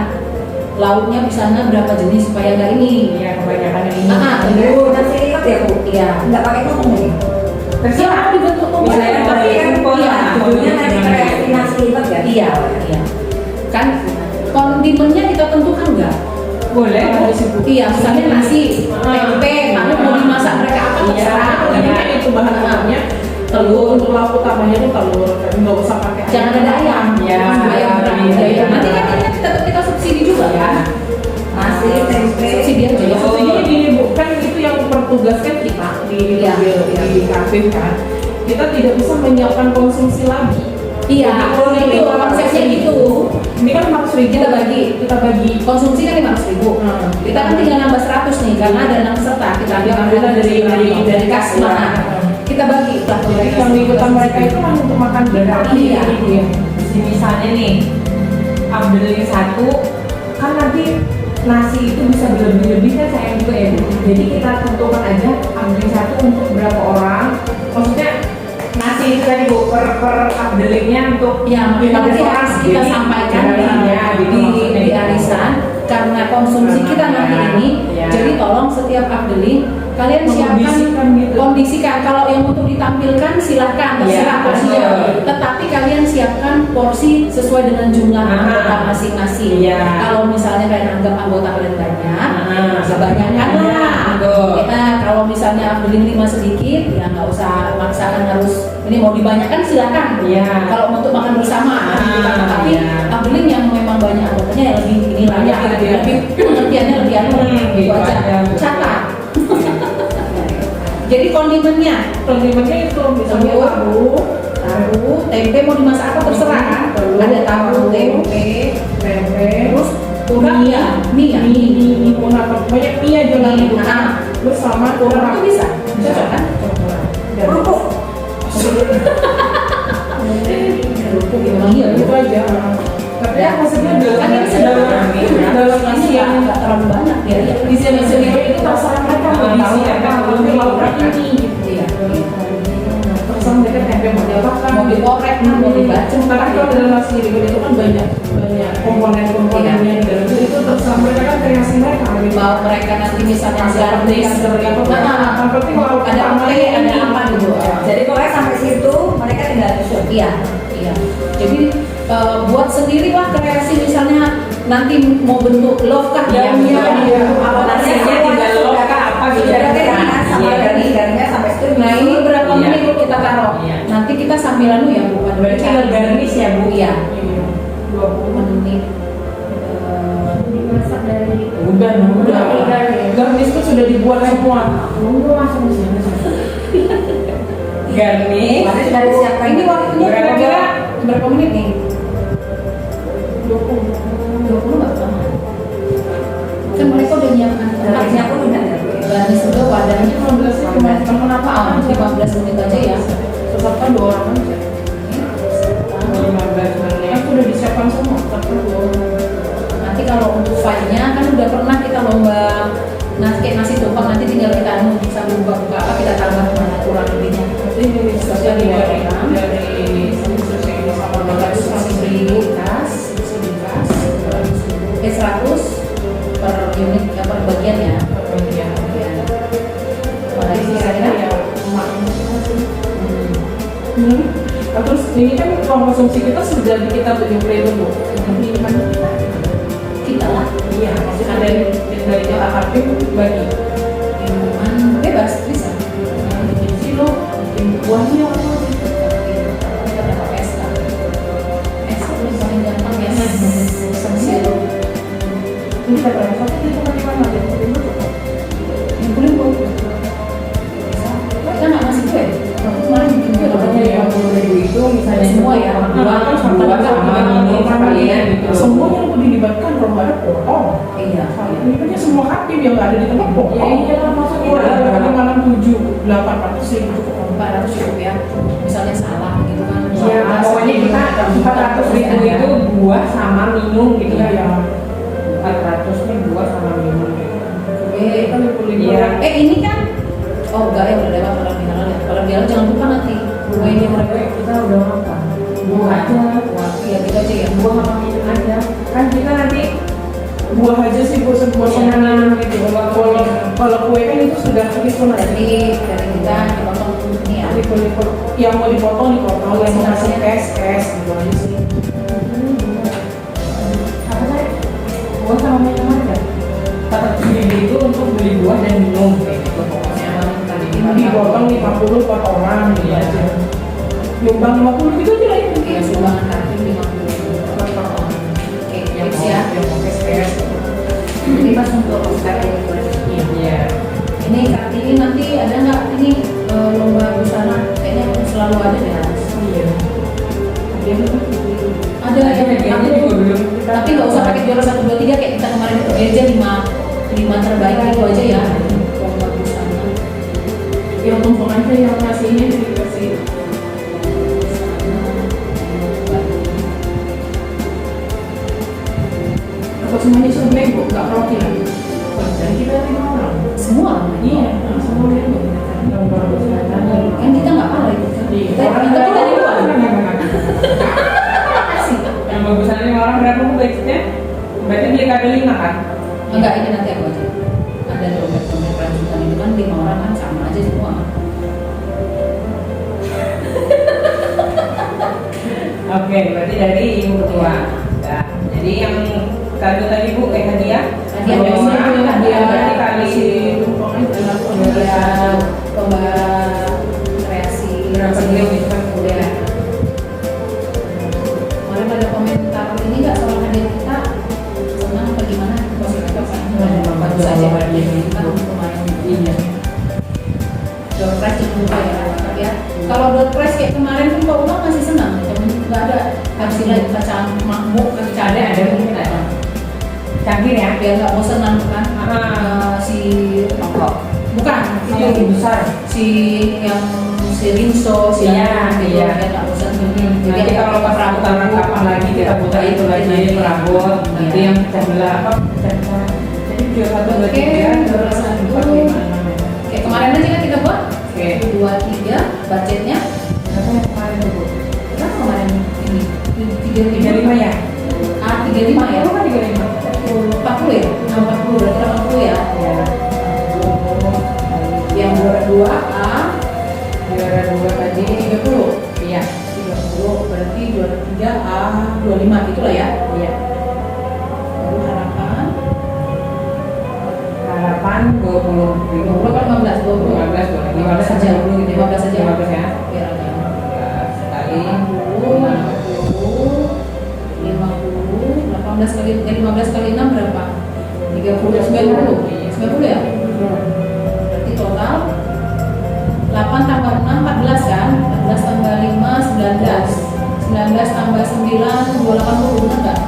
lauknya di sana berapa jenis supaya nggak ini. Iya kebanyakan yang ini. Telur. Nasi liwet ya Bu? Iya. Nggak pakai ngomong nih. Terserah aku dibentuk tumpeng. Misalnya Tapi kan Iya. judulnya nanti kreasi nasi liwet ya? Iya. Kan kondimennya kita tentukan nggak? Boleh. Iya, misalnya nasi, tempe, lalu mau dimasak mereka apa terserah. Iya, itu bahan bahannya telur, untuk lauk utamanya itu telur, nggak usah pakai Jangan ada ayam. Iya. Ayam berang. Iya. Nanti kan ini tetap kita subsidi juga kan? Nasi, tempe. Subsidi aja. Ya, subsidinya gini Bu, kan itu yang pertugaskan kita di Iya. di kafe kan. Kita tidak bisa menyiapkan konsumsi lagi. Iya, itu konsepnya gitu. Ini kan 400.000 Kita bagi konsumsi kan 500.000. Kita kan tinggal nambah 100 nih karena ada 6 peserta. Kita ambil alhamdulillah dari kas mana. Kita bagi lah. Jadi yang liputan mereka itu kan untuk makan berarti Iya. ya. Misalnya nih, ambilnya 1, kan nanti nasi itu bisa berlebih-lebih kan sayang juga ya Bu. Jadi kita tentukan aja ambil 1 untuk berapa orang. Maksudnya nasi itu tadi Bu per update-nya untuk Ya, nanti harus kita Jadi, sampaikan ya, di arisan karena konsumsi kita nanti ini. Ya. Jadi tolong setiap updeling kalian siapkan Mengkondisikan gitu. kondisikan. Kalau yang untuk ditampilkan silahkan terserah Ya, porsinya. betul. Tetapi kalian siapkan porsi sesuai dengan jumlah anggota masing-masing. Iya. Kalau misalnya kalian anggap anggota kalian banyak, ya banyakkan Iya, lah. betul. Nah, kalau misalnya updeling 5 sedikit, ya nggak usah maksakan harus ini mau dibanyakan silakan. Iya. Kalau untuk makan bersama, tapi iya. updeling yang memang banyak anggotanya ya lebih ini lah ya, lebih pengertiannya lebih anu gitu gitu aja. aja, betul. Catat. Jadi kondimennya, Kondimennya itu misalnya tahu, tempe mau dimasak apa terserah kan. Ada tahu, tempe, terus Kurang ya, mie ya, mie pun apa banyak mie aja lah gitu Nah. kan. Terus sama kurang kurang itu bisa, cocok kan? Kerupuk. Kerupuk memang iya, itu aja. Tapi kan maksudnya kan ini dalam nasi yang nggak terlalu banyak ya. di sini itu terserah mereka mau diisi apa, mau lauknya ini gitu. Iya. Terserah mereka tempe mau diapakan, Mau dikorek, mau dibacem, Karena kalau dalam nasi liwet itu kan banyak komponen-komponennya di dalam itu terserah mereka kan kreasi mereka gitu. Mau mereka nanti misalnya gratis Yang penting mau ada apa ada apa gitu. Jadi pokoknya sampai situ mereka tinggal nyusun. Iya, iya. Jadi buat sendiri lah kreasi misalnya nanti mau bentuk love kah daunnya, apa Nasinya tinggal love kah apa gitu. Garingnya sampai situ. Nah ini berapa menit kita taruh? Iya. Nanti kita sambil anu ya Bu. Berarti tinggal garnish ya Bu? Iya. 20 menit. Dimasak dari udah garnish itu sudah dibuat semua. Monggo masuk di sini. Garnish. Berarti sudah disiapkan. Ini waktunya kira-kira berapa menit nih? 20 nggak lama. Kan mereka udah nyiapkan tempatnya Tempatnya pun udah ada. garnish juga wadahnya. 15 sih cuma kenapa? 15 menit aja ya. Peserta 2 orang aja. 15 menit. Kan sudah disiapkan semua. Peserta 2 orang. Nanti kalau untuk file-nya kan udah pernah kita lomba kayak nasi tumpeng, nanti tinggal kita anu sambil buka-buka apa kita tambah mana kurang lebihnya. Ini sesuai dari sosial sama bagus Fasilitas 100 per unit per bagian ya. bagian. Ya. Jadi sisanya ya emaknya sih. Nah, terus ini kan ruang konsumsi kita sudah kita tujuh itu Bu. Ini kan Kita lah iya, maksudnya dari kota Karpim bagi minuman bebas bisa. bikin silo, bikin buahnya apa gitu. Kita dapat SK. SK itu paling gampang ya. Sirup. Ini kita berapa satu di tempat di mana? Jadi itu Yang boleh Bu. Bisa. Kita nggak ngasih kue. Kemarin bikin kue Pokoknya 50.000 itu misalnya Semua ya, dua sama minum sekalian gitu. semua yang udah dilibatkan kalau nggak ada potong. Iya. Ini kan semua Karpim yang nggak ada di tempat potong. Ya iyalah, masa Iya, kita ada malam 7, 800 sih cukup. 400 cukup ya. Misalnya salah gitu kan. Ya, pokoknya kita 400.000 itu buah sama minum gitu Iya, ya. ya. 400 nya buah sama minum gitu. Kan 50.000. Iya. Ini kan oh enggak ya udah lewat kalau bilang ya. Kalau bilang jangan lupa nanti. Buah ini mereka Kita udah makan. buah aja. Buah iya gitu aja ya. Buah sama minum aja. Kan kita nanti Buah aja sih bosan-bosan Iya. minum gitu. Kalau kue kan itu sudah hitung aja. Jadi dari kita dipotong ini ya. Yang mau dipotong, yang mau kasih cash gitu aja sih. apa tadi? Buah sama minum aja. 400.000 itu untuk beli buah dan minum kayak gitu pokoknya. Dipotong 50 per orang gitu Iya. aja. Nyumbang 50 gitu aja lah itu. Iya sumbangan kartu 50 per orang. Oke, Yang tips ya. yang pakai spares. Ini pas untuk Kartini. Iya. Ini Kartini nanti ada nggak ini lomba busana? Kayaknya selalu ada ya. Iya. Ada yang Hadiahnya aku- juga belum kita. Tapi nggak usah pakai juara 1, 2, 3 kayak kita kemarin itu aja 5 terbaik itu aja ya. Lomba busana. Yang tumpeng aja yang ngasihnya dikasih. Atau semuanya sudah bego, nggak perwakilan. Jadi kita 5 orang. Semua. Iya, semua bego. Yang baru kesehatan. Kan kita nggak kalah itu. Iya. Kita dari luar. Yang bagusan 5 orang berapa Bu budgetnya? Berarti beli kabel 5 kan? Enggak, ini nanti aku aja. Ada dompet-dompet lanjutan itu kan 5 orang kan sama aja semua. Oke, berarti dari ibu ketua. Nah, jadi yang kado tadi Bu hadiah. Hadiah Dua biasanya orang, itu hadiah berarti kali si tumpeng aja lah. Ya, lomba kreasi berapa dia gitu kan ya. Kemarin ada komentar ini nggak soal hadiah kita senang apa gimana? Positif apa? Bagus aja hadiah kita kemarin. Iya. Door prize jangan lupa ya, Kak, ya. Kalau door prize kayak kemarin pun Pak Ulang masih senang, cuman nggak ada hasilnya bacaan makmuk kan Ada mungkin ada. Cangkir ya. biar nggak bosan kan. Si bukan Itu yang besar. si yang si Rinso si Iya, yang iya. biar nggak bosan. Nanti kalau pas rambut-rambut lagi kita putar itu lagi perabot. Nanti yang pecah belah apa? Pecah. Jadi jual 1, 2, 3, juara 1. Kayak kemarin aja kan kita buat Oke. 2, 3 budgetnya Berapa yang kemarin itu Bu? berapa kemarin ini 35 ya? 35 ya. Berapa 35? 40 ya? 40 berarti 80 ya? Ya. Yang juara 2 A Juara 2 tadi 30. iya. 30 berarti juara 3 A 25 gitu lah ya. Iya. Lalu harapan Harapan 20 20 kan 15 15 saja. 15 saja. 15 ya. Biar ada. 15 kali 18 kali 15 kali 6 berapa? 30 90 90 ya? Berarti total 8 tambah 6 14 kan? 14 tambah 5 19 19 tambah 9 280 benar nggak?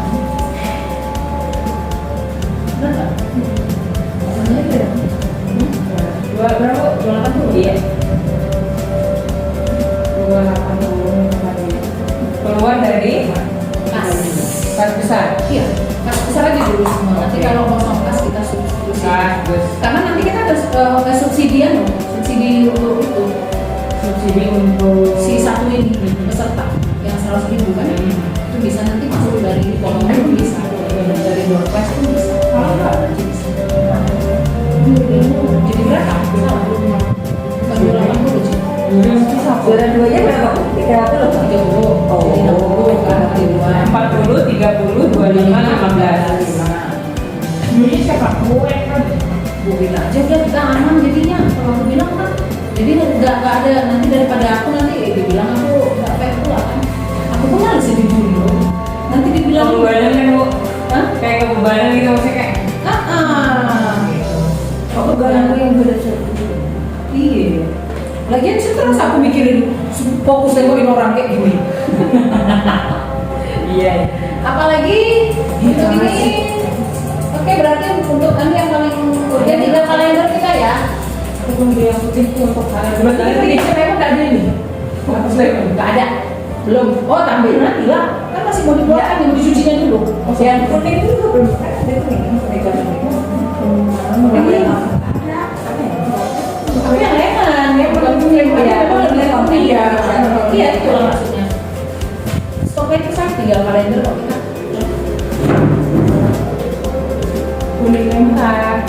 Benar nggak? Maksudnya itu ya? dua berapa? 280? Iya. 280 tadi. Keluar dari kas besar. Iya, kas besar aja dulu semua. Nanti kalau kosong kas kita substitusi. Kas besar. Karena nanti kita ada subsidian loh, subsidi untuk itu. Subsidi untuk Si satu ini peserta yang 100.000 kan, itu bisa nanti masuk dari kolom itu bisa, dari door prize pun bisa. Kalau enggak nanti bisa. Jadi berapa? Salah. Bukan 280 sih. Juara 2-nya berapa? 30. 30. Oh. Jadi 60 kan 40, 30, 25, 15. Ini siapa? Gue kan. Bu bilang aja udah kita aman jadinya. Kalau aku bilang kan, jadi nggak ada nanti daripada aku nanti dibilang aku nggak fair pula kan. Aku pun harus jadi dulu. Nanti dibilang Kebebanan kan bu, Hah? kayak kebebanan gitu maksudnya kayak Kok kebebanan yang gue udah coba? Iya. Lagian stres aku mikirin fokus nengokin orang kayak gini. iya. Apalagi untuk ini. Oke, berarti untuk nanti yang paling urgent 3 kalender kita ya. Aku belum beli yang putih tuh untuk kalian. Buat kalian ini memang tadi nih. Hapus lagi, nggak ada. Belum. Oh, tampil nanti lah. Kan masih mau dikeluarkan, mau dicucinya dulu. Oh, yang kuning itu juga belum ada kuning. Tapi yang lemon, yang bukan kuning, Iya, memang lebih lemon. Iya, iya. iya itu lah maksudnya. Stoknya itu saya tinggal kalender kok kita. Kuning mentar.